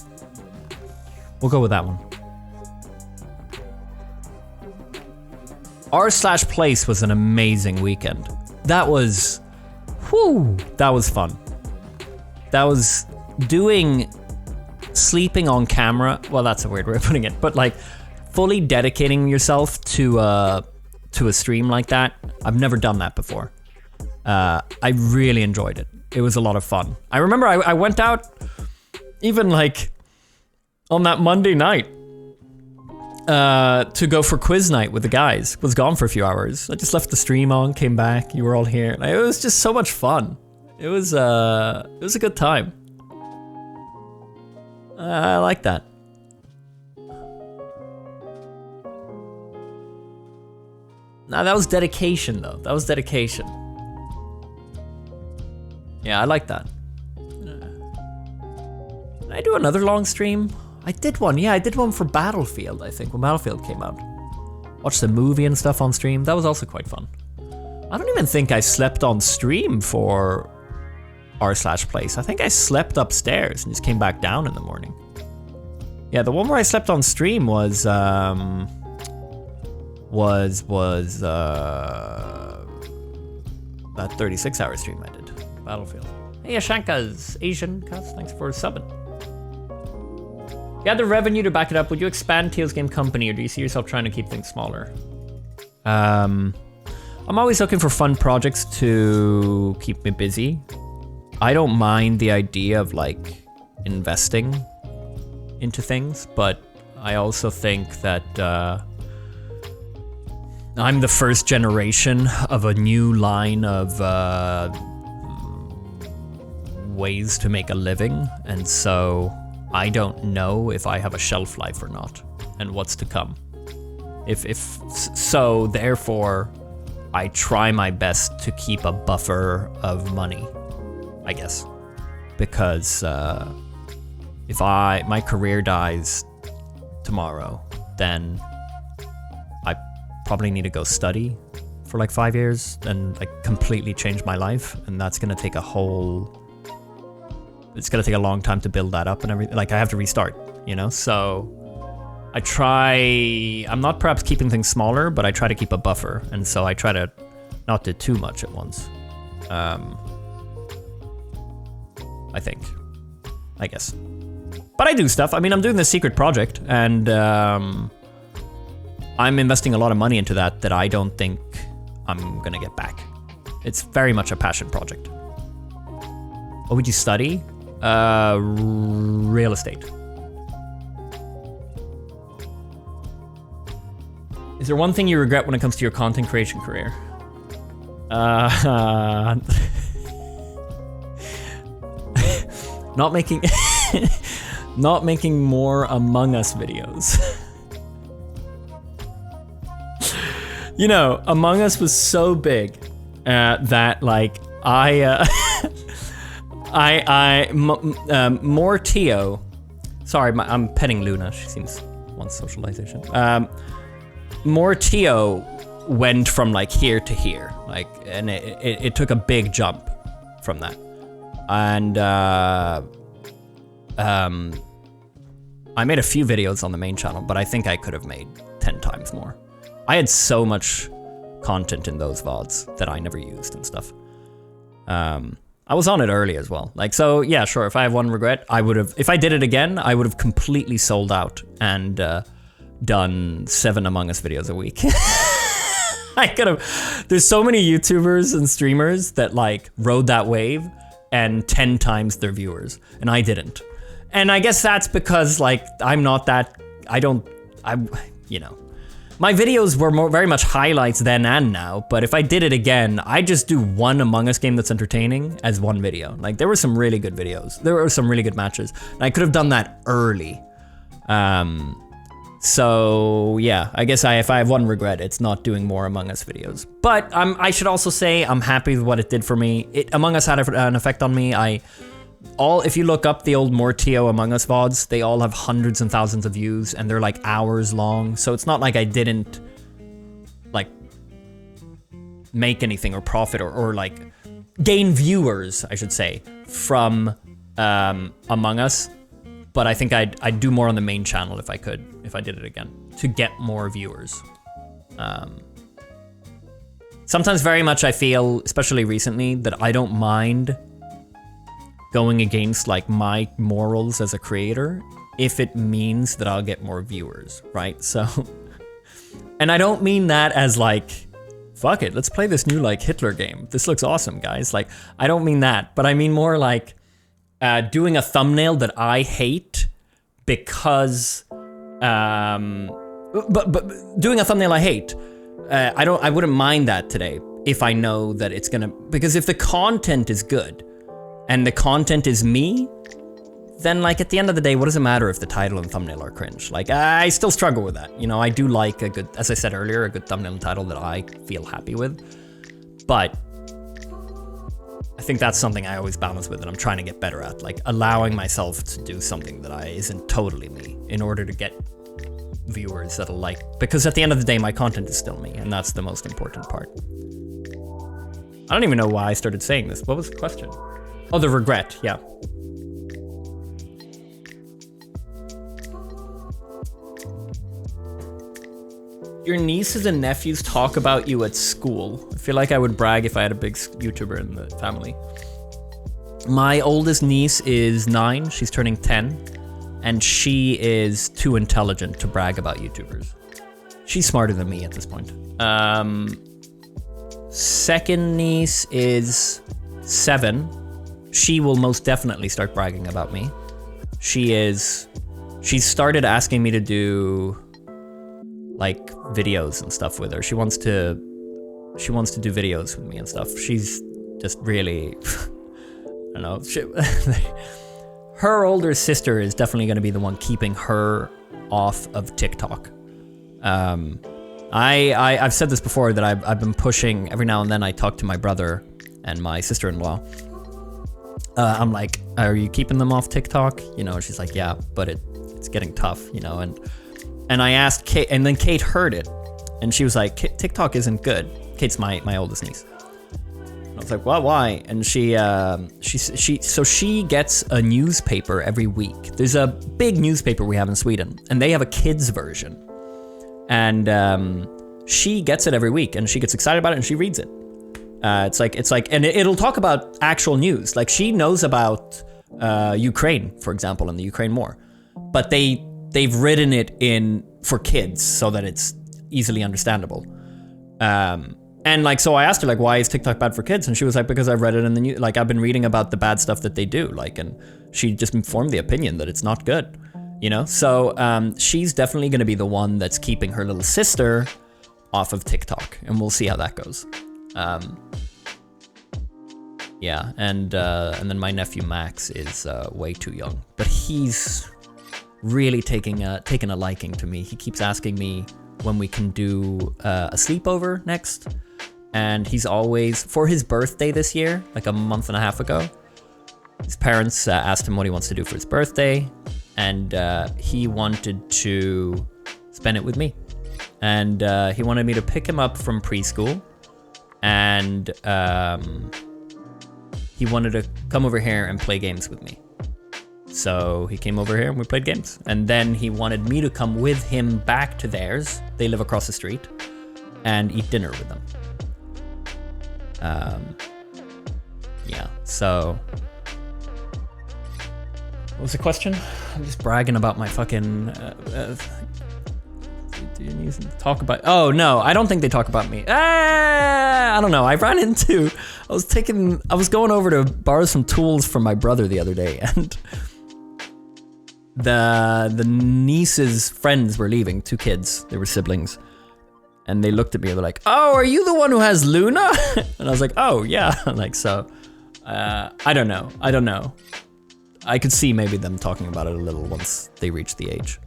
We'll go with that one. R/Place was an amazing weekend. That was, that was fun. That was doing sleeping on camera. Well, that's a weird way of putting it, but like fully dedicating yourself to a stream like that. I've never done that before. I really enjoyed it. It was a lot of fun. I remember I went out even like on that Monday night to go for quiz night with the guys. Was gone for a few hours. I just left the stream on, came back. You were all here. It was just so much fun. It was a good time. I like that. Nah, that was dedication though. That was dedication. Yeah, I like that. Did I do another long stream? I did one, yeah, I did one for Battlefield, I think, when Battlefield came out. Watched the movie and stuff on stream. That was also quite fun. I don't even think I slept on stream for r/place. I think I slept upstairs and just came back down in the morning. Yeah, the one where I slept on stream was that 36-hour stream I did. Battlefield. Hey, Ashanka's Asian cast, thanks for subbing. You had the revenue to back it up. Would you expand Teal's game company, or do you see yourself trying to keep things smaller? I'm always looking for fun projects to keep me busy. I don't mind the idea of like investing into things, but I also think that I'm the first generation of a new line of ways to make a living, and so I don't know if I have a shelf life or not, and what's to come. So therefore, I try my best to keep a buffer of money, I guess, because if my career dies tomorrow, then I probably need to go study for like 5 years and like completely change my life, and that's gonna take it's gonna take a long time to build that up and everything. Like I have to restart, you know? So I'm not perhaps keeping things smaller, but I try to keep a buffer. And so I try to not do too much at once. I think, I guess. But I do stuff. I mean, I'm doing this secret project, and I'm investing a lot of money into that I don't think I'm gonna get back. It's very much a passion project. What would you study? Real estate. Is there one thing you regret when it comes to your content creation career? Not making not making more Among Us videos. You know, Among Us was so big that like Mortio, sorry, I'm petting Luna. She seems wants socialization. Mortio went from like here to here, like, and it took a big jump from that. And I made a few videos on the main channel, but I think I could have made 10 times more. I had so much content in those VODs that I never used and stuff. I was on it early as well. Like, so yeah, sure. If I have one regret, I would have, if I did it again, I would have completely sold out and done 7 Among Us videos a week. I could have, there's so many YouTubers and streamers that like rode that wave and 10 times their viewers, and I didn't. And I guess that's because like, I'm not that, you know, my videos were very much highlights then and now, but if I did it again, I just do one Among Us game that's entertaining as one video. Like there were some really good videos. There were some really good matches. And I could have done that early. So yeah, I guess if I have one regret, it's not doing more Among Us videos. But I should also say I'm happy with what it did for me. Among Us had an effect on me. If you look up the old Mortio Among Us VODs, they all have hundreds and thousands of views, and they're like hours long. So it's not like I didn't like make anything or profit or like gain viewers, I should say, from Among Us. But I think I'd do more on the main channel if I could, if I did it again, to get more viewers. Sometimes very much I feel, especially recently, that I don't mind going against like my morals as a creator if it means that I'll get more viewers, right? So, and I don't mean that as like fuck it, let's play this new like Hitler game. This looks awesome, guys. Like, I don't mean that, but I mean more like doing a thumbnail that I hate because, but doing a thumbnail I hate. I wouldn't mind that today if I know that it's gonna, because if the content is good and the content is me, then like at the end of the day, what does it matter if the title and thumbnail are cringe? Like I still struggle with that. You know, I do like a good, as I said earlier, a good thumbnail and title that I feel happy with. But I think that's something I always balance with and I'm trying to get better at. Like allowing myself to do something that isn't totally me in order to get viewers that'll like, because at the end of the day, my content is still me and that's the most important part. I don't even know why I started saying this. What was the question? Oh, the regret, yeah. Your nieces and nephews talk about you at school. I feel like I would brag if I had a big YouTuber in the family. My oldest niece is 9, she's turning 10, and she is too intelligent to brag about YouTubers. She's smarter than me at this point. Second niece is 7. She will most definitely start bragging about me. She's started asking me to do like videos and stuff with her. She wants to do videos with me and stuff. She's just really, I don't know. Her older sister is definitely going to be the one keeping her off of TikTok. I've said this before that I've been pushing every now and then. I talk to my brother and my sister-in-law. I'm like, are you keeping them off TikTok? You know, she's like, yeah, but it's getting tough, you know, and I asked Kate, and then Kate heard it, and she was like, TikTok isn't good. Kate's my oldest niece. And I was like, well, why? And she gets a newspaper every week. There's a big newspaper we have in Sweden, and they have a kids version. And she gets it every week, and she gets excited about it, and she reads it. It's like, and it'll talk about actual news. Like she knows about Ukraine, for example, and the Ukraine war, but they've written it in for kids so that it's easily understandable. And like, so I asked her like, why is TikTok bad for kids? And she was like, because I've read it in the news. Like I've been reading about the bad stuff that they do. Like, and she just formed the opinion that it's not good, you know? So she's definitely going to be the one that's keeping her little sister off of TikTok, and we'll see how that goes. Yeah, and then my nephew Max is way too young, but he's really taking a liking to me. He keeps asking me when we can do a sleepover next, and he's always, for his birthday this year, like a month and a half ago, his parents asked him what he wants to do for his birthday, and he wanted to spend it with me, and he wanted me to pick him up from preschool, and he wanted to come over here and play games with me. So he came over here and we played games. And then he wanted me to come with him back to theirs. They live across the street, and eat dinner with them. Yeah, so what was the question? I'm just bragging about my fucking do you talk about, oh no, I don't think they talk about me. I don't know. I was going over to borrow some tools from my brother the other day, and the niece's friends were leaving, 2 kids, they were siblings, and they looked at me and they're like, oh, are you the one who has Luna? And I was like, oh yeah. Like, so I don't know. I could see maybe them talking about it a little once they reach the age.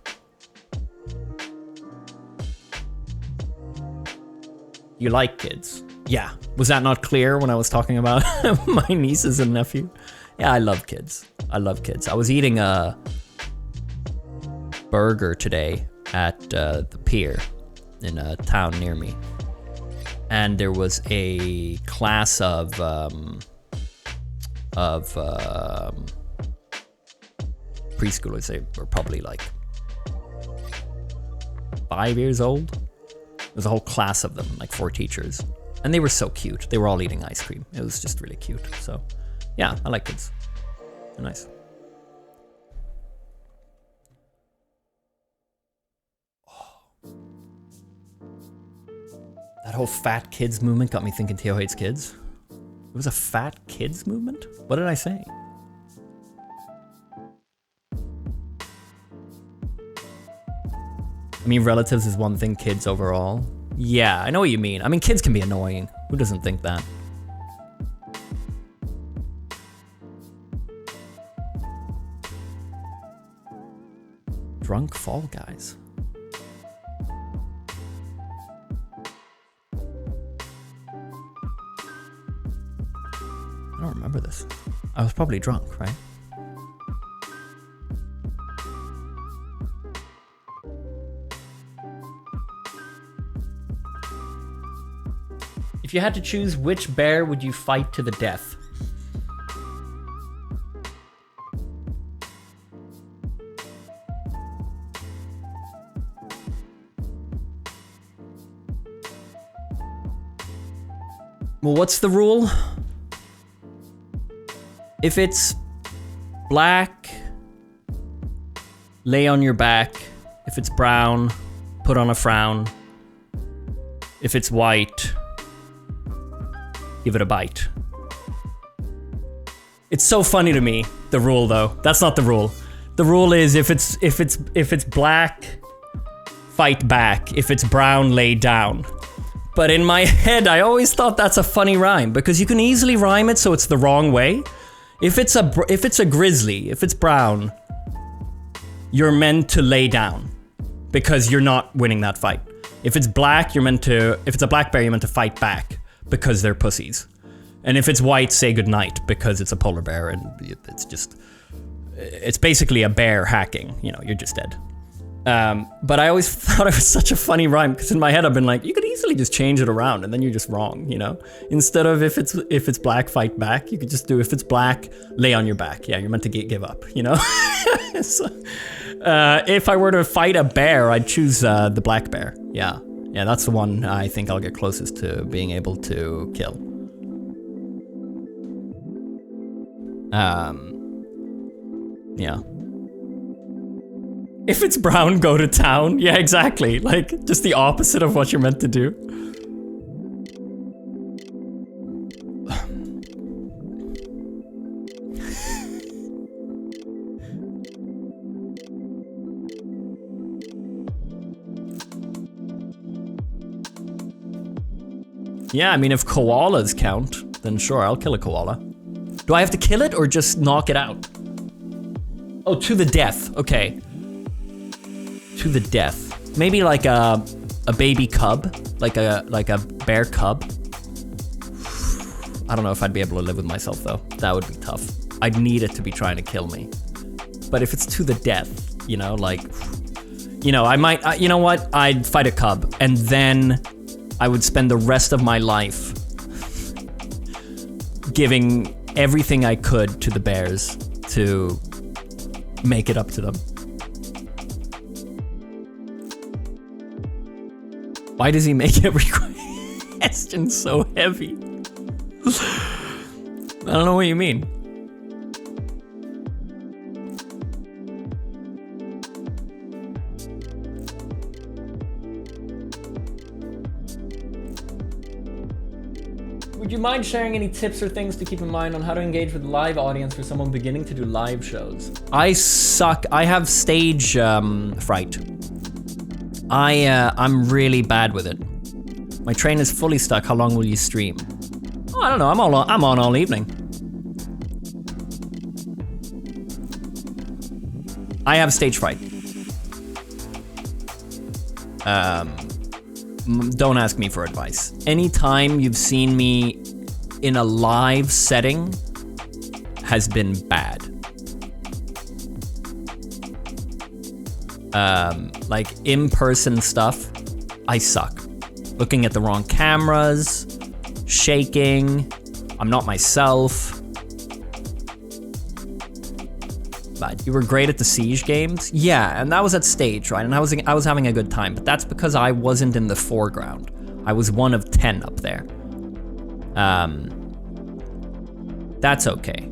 You like kids? Yeah. Was that not clear when I was talking about my nieces and nephew? Yeah, I love kids. I was eating a burger today at the pier in a town near me, and there was a class of preschoolers. They were probably like 5 years old. There was a whole class of them, like 4 teachers, and they were so cute. They were all eating ice cream. It was just really cute. So yeah, I like kids. They're nice. That whole fat kids movement got me thinking Theo hates kids. It was a fat kids movement? What did I say? I mean, relatives is one thing, kids overall. Yeah, I know what you mean. I mean, kids can be annoying. Who doesn't think that? Drunk Fall Guys. I don't remember this. I was probably drunk, right? If you had to choose, which bear would you fight to the death? Well, what's the rule? If it's black, lay on your back. If it's brown, put on a frown. If it's white, give it a bite. It's so funny to me, the rule though. That's not the rule. The rule is if it's black, fight back. If it's brown, lay down. But in my head, I always thought that's a funny rhyme because you can easily rhyme it so it's the wrong way. If it's a grizzly, if it's brown, you're meant to lay down because you're not winning that fight. If it's black, if it's a black bear, you're meant to fight back because they're pussies. And if it's white, say goodnight because it's a polar bear and it's basically a bear hacking, you know, you're just dead. But I always thought it was such a funny rhyme because in my head I've been like, you could easily just change it around and then you're just wrong, you know? Instead of if it's black, fight back, you could just do if it's black, lay on your back. Yeah, you're meant to give up, you know? So, if I were to fight a bear, I'd choose the black bear. Yeah, that's the one I think I'll get closest to being able to kill. Yeah. If it's brown, go to town. Yeah, exactly. Like, just the opposite of what you're meant to do. Yeah, I mean, if koalas count, then sure, I'll kill a koala. Do I have to kill it or just knock it out? Oh, to the death. Okay. To the death. Maybe like a baby cub, like a bear cub. I don't know if I'd be able to live with myself though. That would be tough. I'd need it to be trying to kill me. But if it's to the death, you know, like, you know, I might, you know what? I'd fight a cub and then I would spend the rest of my life giving everything I could to the bears to make it up to them. Why does he make every question so heavy? I don't know what you mean. Would you mind sharing any tips or things to keep in mind on how to engage with live audience for someone beginning to do live shows? I suck. I have stage fright. I'm really bad with it. My train is fully stuck. How long will you stream? Oh, I don't know. I'm on all evening. I have stage fright. Don't ask me for advice. Anytime you've seen me in a live setting has been bad. Like in-person stuff, I suck. Looking at the wrong cameras, shaking, I'm not myself. But you were great at the Siege games? Yeah, and that was at stage, right? And I was having a good time, but that's because I wasn't in the foreground. I was one of 10 up there. That's okay.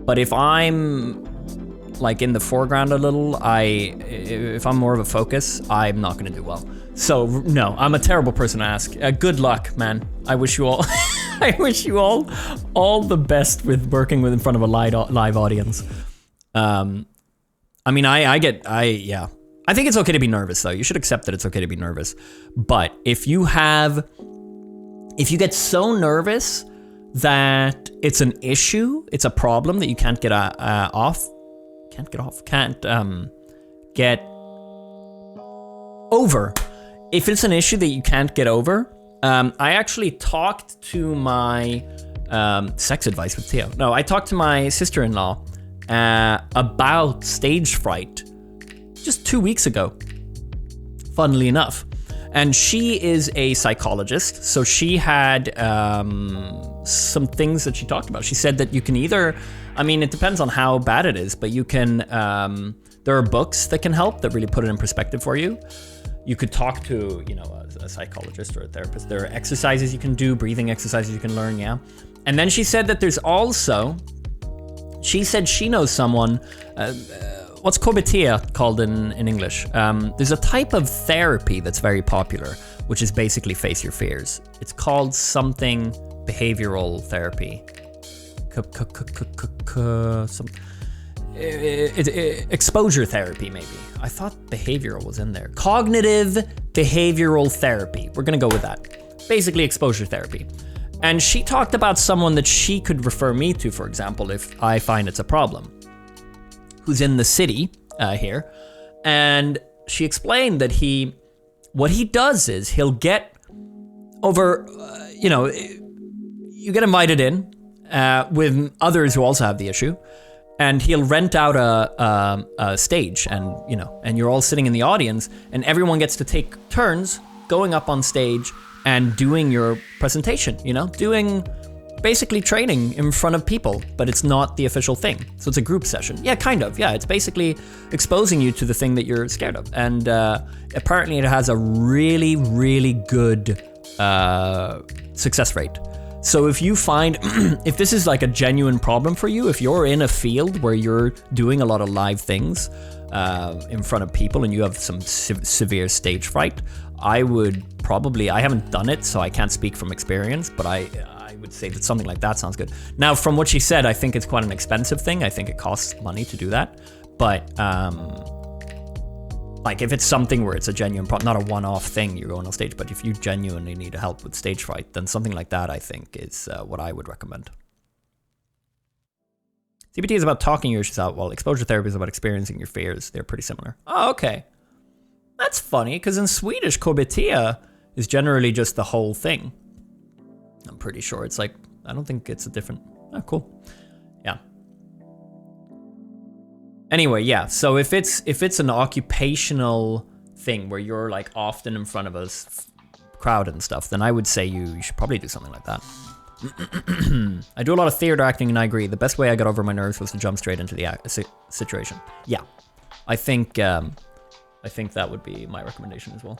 But if I'm like in the foreground a little, if I'm more of a focus, I'm not gonna do well. So no, I'm a terrible person to ask. Good luck, man. I wish you all, I wish you all the best with working with in front of a live audience. I mean, I think it's okay to be nervous though. You should accept that it's okay to be nervous. But if you get so nervous that it's an issue, it's a problem that you can't get over. If it's an issue that you can't get over, I actually talked to my sex advice with Theo. No, I talked to my sister-in-law about stage fright just 2 weeks ago, funnily enough. And she is a psychologist, so she had some things that she talked about. She said that you can either, I mean, it depends on how bad it is, but you can, there are books that can help that really put it in perspective for you. You could talk to, you know, a psychologist or a therapist. There are exercises you can do, breathing exercises you can learn, yeah. And then she said that there's also, she said she knows someone, what's cobetia called in English? There's a type of therapy that's very popular, which is basically face your fears. It's called something behavioral therapy. Exposure therapy, maybe. I thought behavioral was in there. Cognitive behavioral therapy. We're gonna go with that. Basically exposure therapy. And she talked about someone that she could refer me to, for example, if I find it's a problem, who's in the city here. And she explained that what he does is he'll get over, you get invited in with others who also have the issue. And he'll rent out a stage, and and you're all sitting in the audience, and everyone gets to take turns going up on stage and doing your presentation. Doing basically training in front of people, but it's not the official thing. So it's a group session. Yeah, kind of. Yeah, it's basically exposing you to the thing that you're scared of, and apparently it has a really, really good success rate. So if you find, if this is like a genuine problem for you, if you're in a field where you're doing a lot of live things in front of people and you have some severe stage fright, I haven't done it, so I can't speak from experience, but I would say that something like that sounds good. Now, from what she said, I think it's quite an expensive thing. I think it costs money to do that. But like if it's something where it's a genuine problem, not a one-off thing, you're going on stage, but if you genuinely need help with stage fright, then something like that, I think, is what I would recommend. CBT is about talking your issues out, while exposure therapy is about experiencing your fears. They're pretty similar. Oh, okay. That's funny, because in Swedish, cobetia is generally just the whole thing. I'm pretty sure it's like, I don't think it's a different, oh, cool. Yeah. Anyway, yeah, so if it's an occupational thing where you're like often in front of a crowd and stuff, then I would say you should probably do something like that. I do a lot of theater acting, and I agree. The best way I got over my nerves was to jump straight into the situation. Yeah, I think that would be my recommendation as well.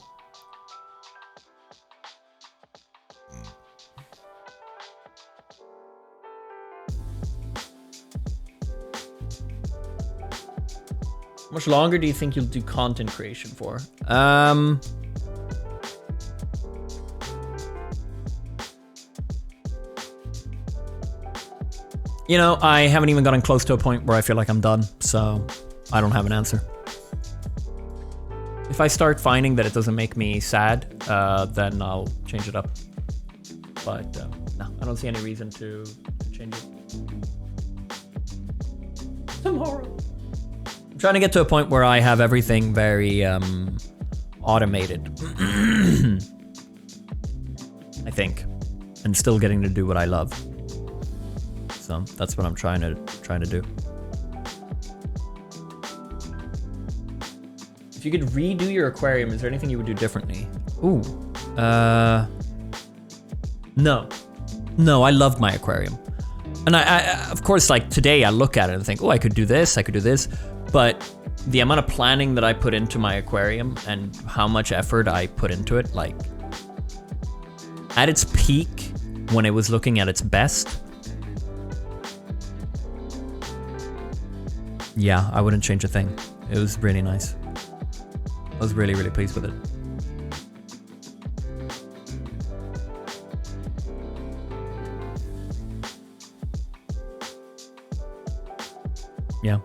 How much longer do you think you'll do content creation for? I haven't even gotten close to a point where I feel like I'm done, so I don't have an answer. If I start finding that it doesn't make me sad, then I'll change it up. But no, I don't see any reason to change it. Tomorrow. I'm trying to get to a point where I have everything very automated. I think, and still getting to do what I love. So that's what I'm trying to do. If you could redo your aquarium, is there anything you would do differently? Ooh, no, I loved my aquarium, and I of course, like today I look at it and think, oh, I could do this, but the amount of planning that I put into my aquarium and how much effort I put into it, like at its peak, when it was looking at its best, yeah, I wouldn't change a thing. It was really nice. I was really, really pleased with it. Yeah.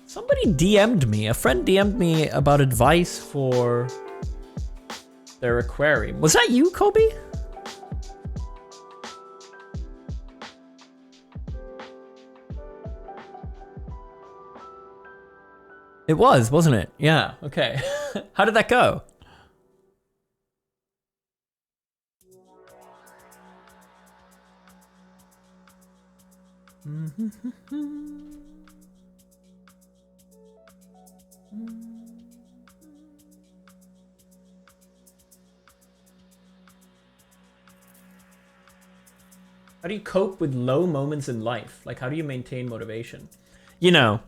Somebody DM'd me, a friend DM'd me about advice for their aquarium. Was that you, Kobe? It was, wasn't it? Yeah, okay. How did that go? How do you cope with low moments in life? Like, how do you maintain motivation? You know,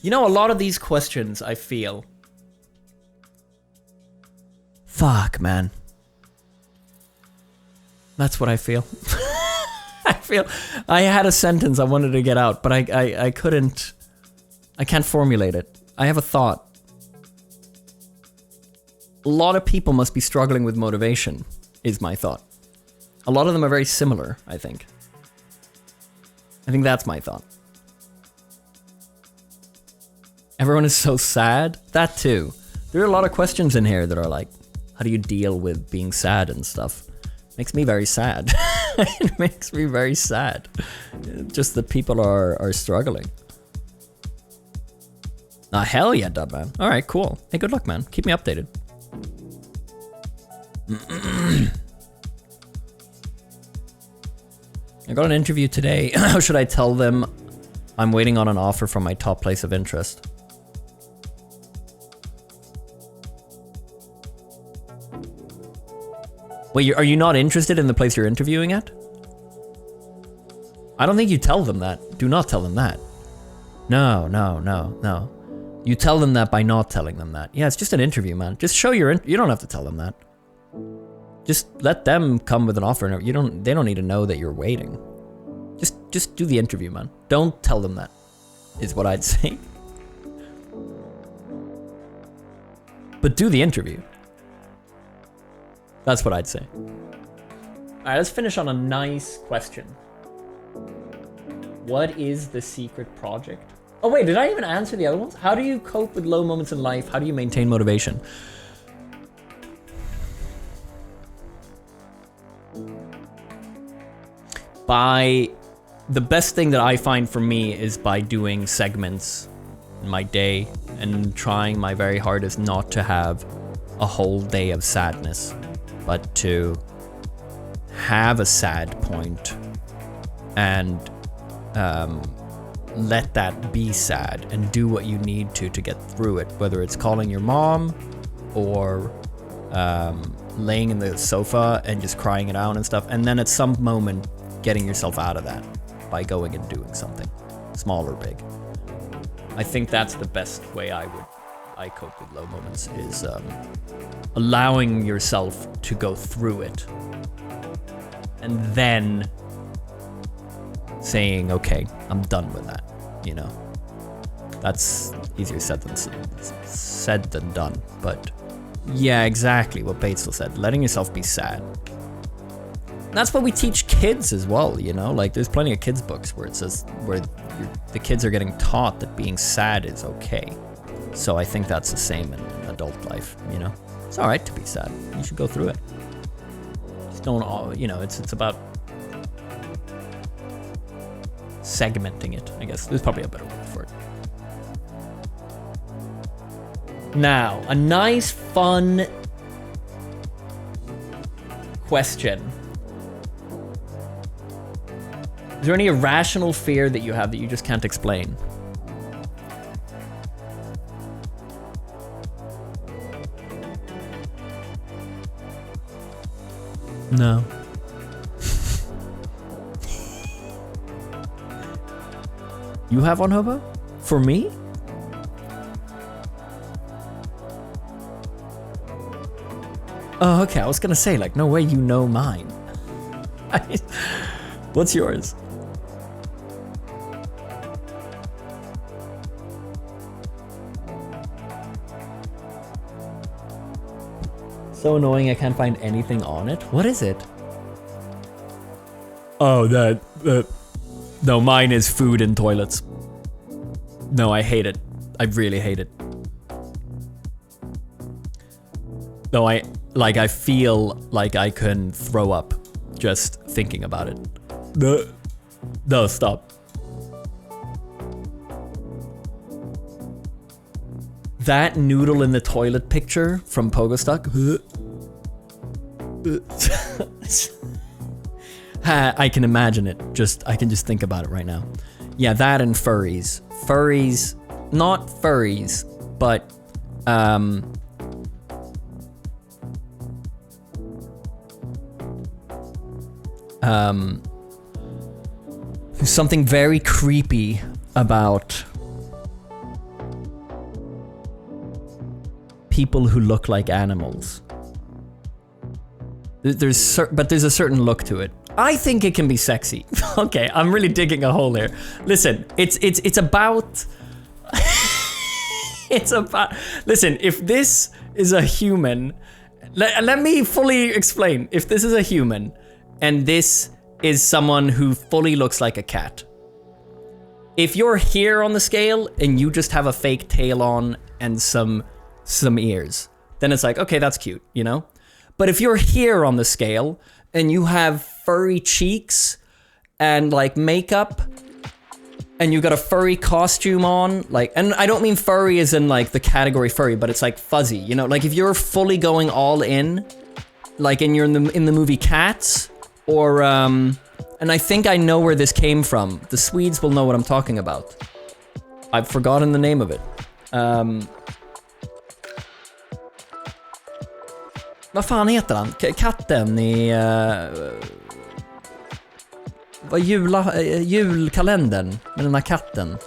a lot of these questions, I feel. Fuck, man. That's what I feel. I had a sentence I wanted to get out, but I couldn't. I can't formulate it. I have a thought. A lot of people must be struggling with motivation, is my thought. A lot of them are very similar, I think. I think that's my thought. Everyone is so sad. That too. There are a lot of questions in here that are like, how do you deal with being sad and stuff? Makes me very sad. It makes me very sad. Just that people are struggling. Ah, hell yeah, Dubman. All right, cool. Hey, good luck, man. Keep me updated. I got an interview today. How should I tell them I'm waiting on an offer from my top place of interest? Wait, are you not interested in the place you're interviewing at? I don't think you tell them that. Do not tell them that. No. You tell them that by not telling them that. Yeah, it's just an interview, man. Just show you don't have to tell them that. Just let them come with an offer. They don't need to know that you're waiting. Just do the interview, man. Don't tell them that, is what I'd say. But do the interview. That's what I'd say. All right, let's finish on a nice question. What is the secret project? Oh wait, did I even answer the other ones? How do you cope with low moments in life? How do you maintain motivation? The best thing that I find for me is by doing segments in my day and trying my very hardest not to have a whole day of sadness, but to have a sad point and let that be sad and do what you need to get through it, whether it's calling your mom or laying in the sofa and just crying it out and stuff, and then at some moment getting yourself out of that by going and doing something, small or big. I think that's the best way I cope with low moments, is allowing yourself to go through it and then saying, okay, I'm done with that, you know? That's easier said than done, but yeah, exactly what Batesville said, letting yourself be sad. That's what we teach kids as well, you know? Like, there's plenty of kids' books where it says, where the kids are getting taught that being sad is okay. So I think that's the same in adult life, you know? It's all right to be sad. You should go through it. Just don't, you know, it's about segmenting it, I guess. There's probably a better word for it. Now, a nice, fun question. Is there any irrational fear that you have that you just can't explain? No. You have one, Hobo? For me? Oh, okay. I was gonna say, like, no way you know mine. What's yours? So annoying, I can't find anything on it. What is it? Oh, that No, mine is food in toilets. No, I hate it. I really hate it. No, I feel like I can throw up just thinking about it. No, stop. That noodle in the toilet picture from Pogostuck. I can imagine it. I can just think about it right now. Yeah, that and furries. Furries, not furries, but there's something very creepy about people who look like animals. But there's a certain look to it. I think it can be sexy. Okay, I'm really digging a hole here. Listen, it's about listen, if this is a human, let me fully explain. If this is a human and this is someone who fully looks like a cat. If you're here on the scale and you just have a fake tail on and some ears, then it's like, okay, that's cute, you know? But if you're here on the scale and you have furry cheeks and like makeup and you got a furry costume on, like, and I don't mean furry as in like the category furry, but it's like fuzzy, you know? Like if you're fully going all in, like you're in the movie Cats, or and I think I know where this came from. The Swedes will know what I'm talking about. I've forgotten the name of it. Vad fan heter han? Katten i vad julkalendern med den här katten.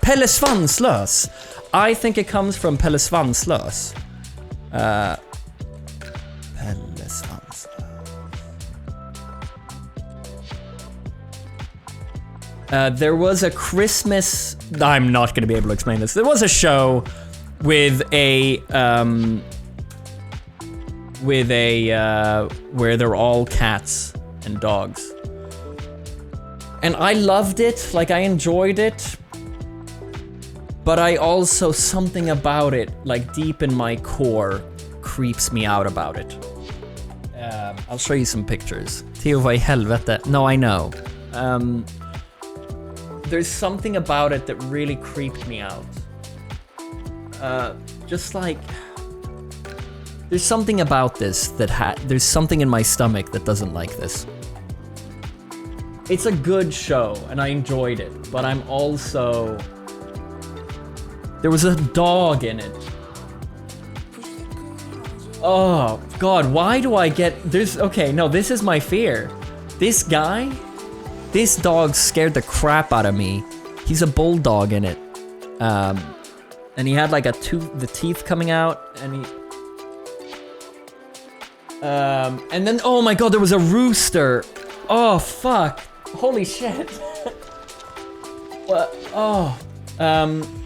Pelle Svanslös. I think it comes from Pelle Svanslös. Pelle Svanslös. There was a Christmas... I'm not going to be able to explain this. There was a show with a where they're all cats and dogs. And I loved it, like I enjoyed it. But I also, something about it, like deep in my core, creeps me out about it. I'll show you some pictures. Theo, vad i helvete? No, I know. There's something about it that really creeped me out. Just like... There's something about this that there's something in my stomach that doesn't like this. It's a good show, and I enjoyed it, but I'm also... There was a dog in it. Oh, God, why do I get... Okay, no, this is my fear. This dog scared the crap out of me. He's a bulldog in it. And he had like the teeth coming out, and he... and then, oh my God, there was a rooster. Oh, fuck. Holy shit. What? Oh.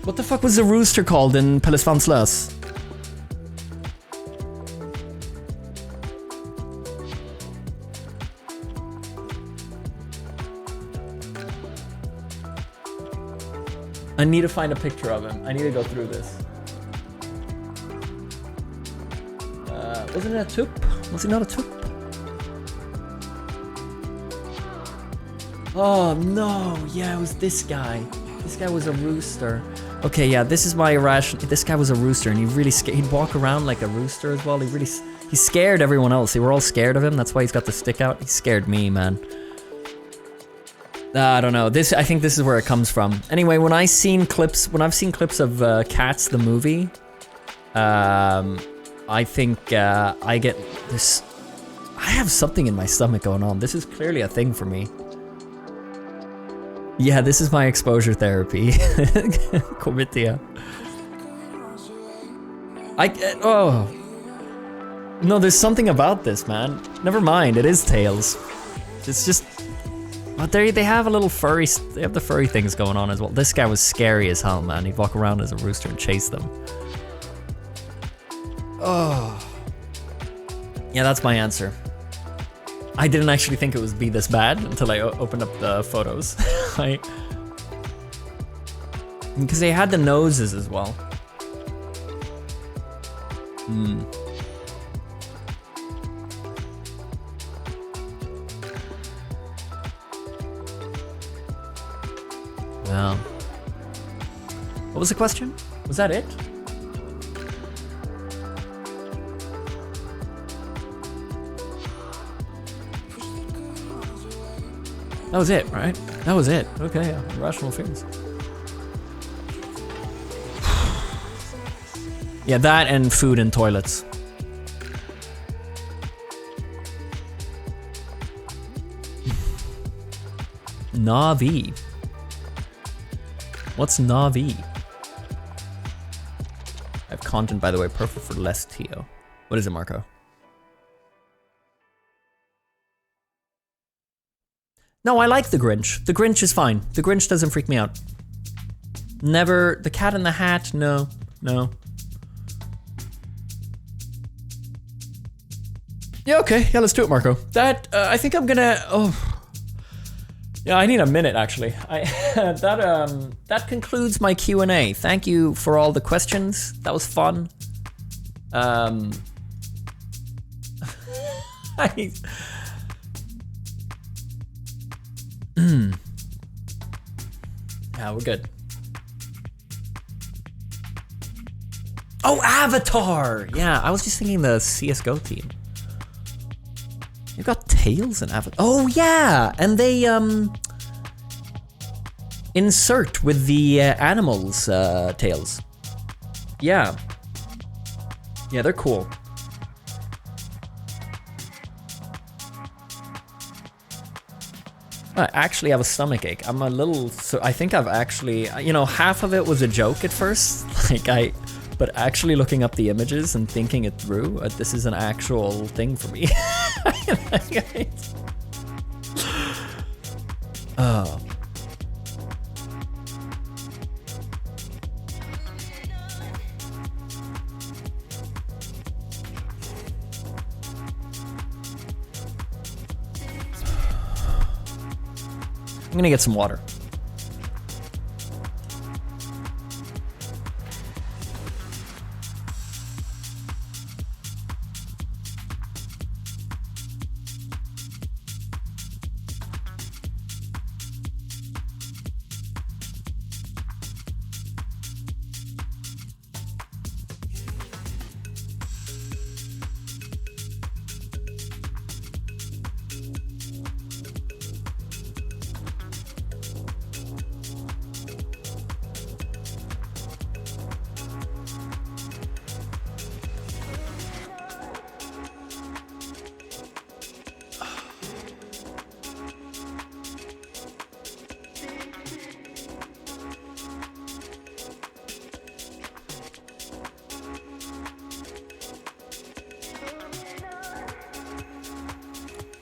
What the fuck was the rooster called in Pelle Svanslös? I need to find a picture of him. I need to go through this. Wasn't it a tup? Was he not a tup? Oh no, yeah, it was this guy. This guy was a rooster. Okay, yeah, this is my irrational. This guy was a rooster, and he'd walk around like a rooster as well. He scared everyone else. They were all scared of him. That's why he's got the stick out. He scared me, man. I don't know. I think this is where it comes from. Anyway, when I've seen clips of Cats the movie, I think I get this. I have something in my stomach going on. This is clearly a thing for me. Yeah, this is my exposure therapy. Komitia. Oh. No, there's something about this, man. Never mind, it is tails. It's just... But they have a little furry... They have the furry things going on as well. This guy was scary as hell, man. He'd walk around as a rooster and chase them. Oh. Yeah, that's my answer. I didn't actually think it would be this bad until I opened up the photos. Because they had the noses as well. Well, what was the question? Was that it? That was it, right? That was it. Okay, yeah. Irrational fears. Yeah, that and food and toilets. Navi. What's Navi? I have content, by the way, perfect for less TO. What is it, Marco? No, I like the Grinch. The Grinch is fine. The Grinch doesn't freak me out. Never. The Cat in the Hat, no. No. Yeah, okay. Yeah, let's do it, Marco. That, I think I'm gonna, yeah, I need a minute, actually. That concludes my Q&A. Thank you for all the questions. That was fun. Yeah, we're good. Oh, Avatar! Yeah, I was just thinking the CSGO team. You've got Tails and Avatar. Oh, yeah! And they, insert with the animals' tails. Yeah. Yeah, they're cool. I actually have a stomach ache. I'm a little, so I think I've actually, you know, half of it was a joke at first. But actually looking up the images and thinking it through, this is an actual thing for me. Oh. I'm gonna get some water.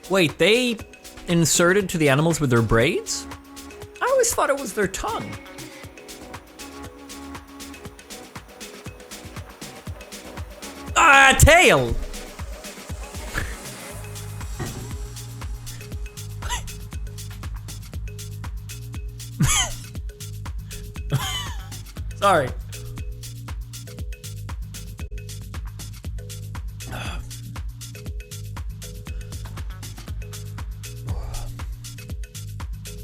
Wait, they inserted to the animals with their braids? I always thought it was their tongue. Ah, tail! Sorry.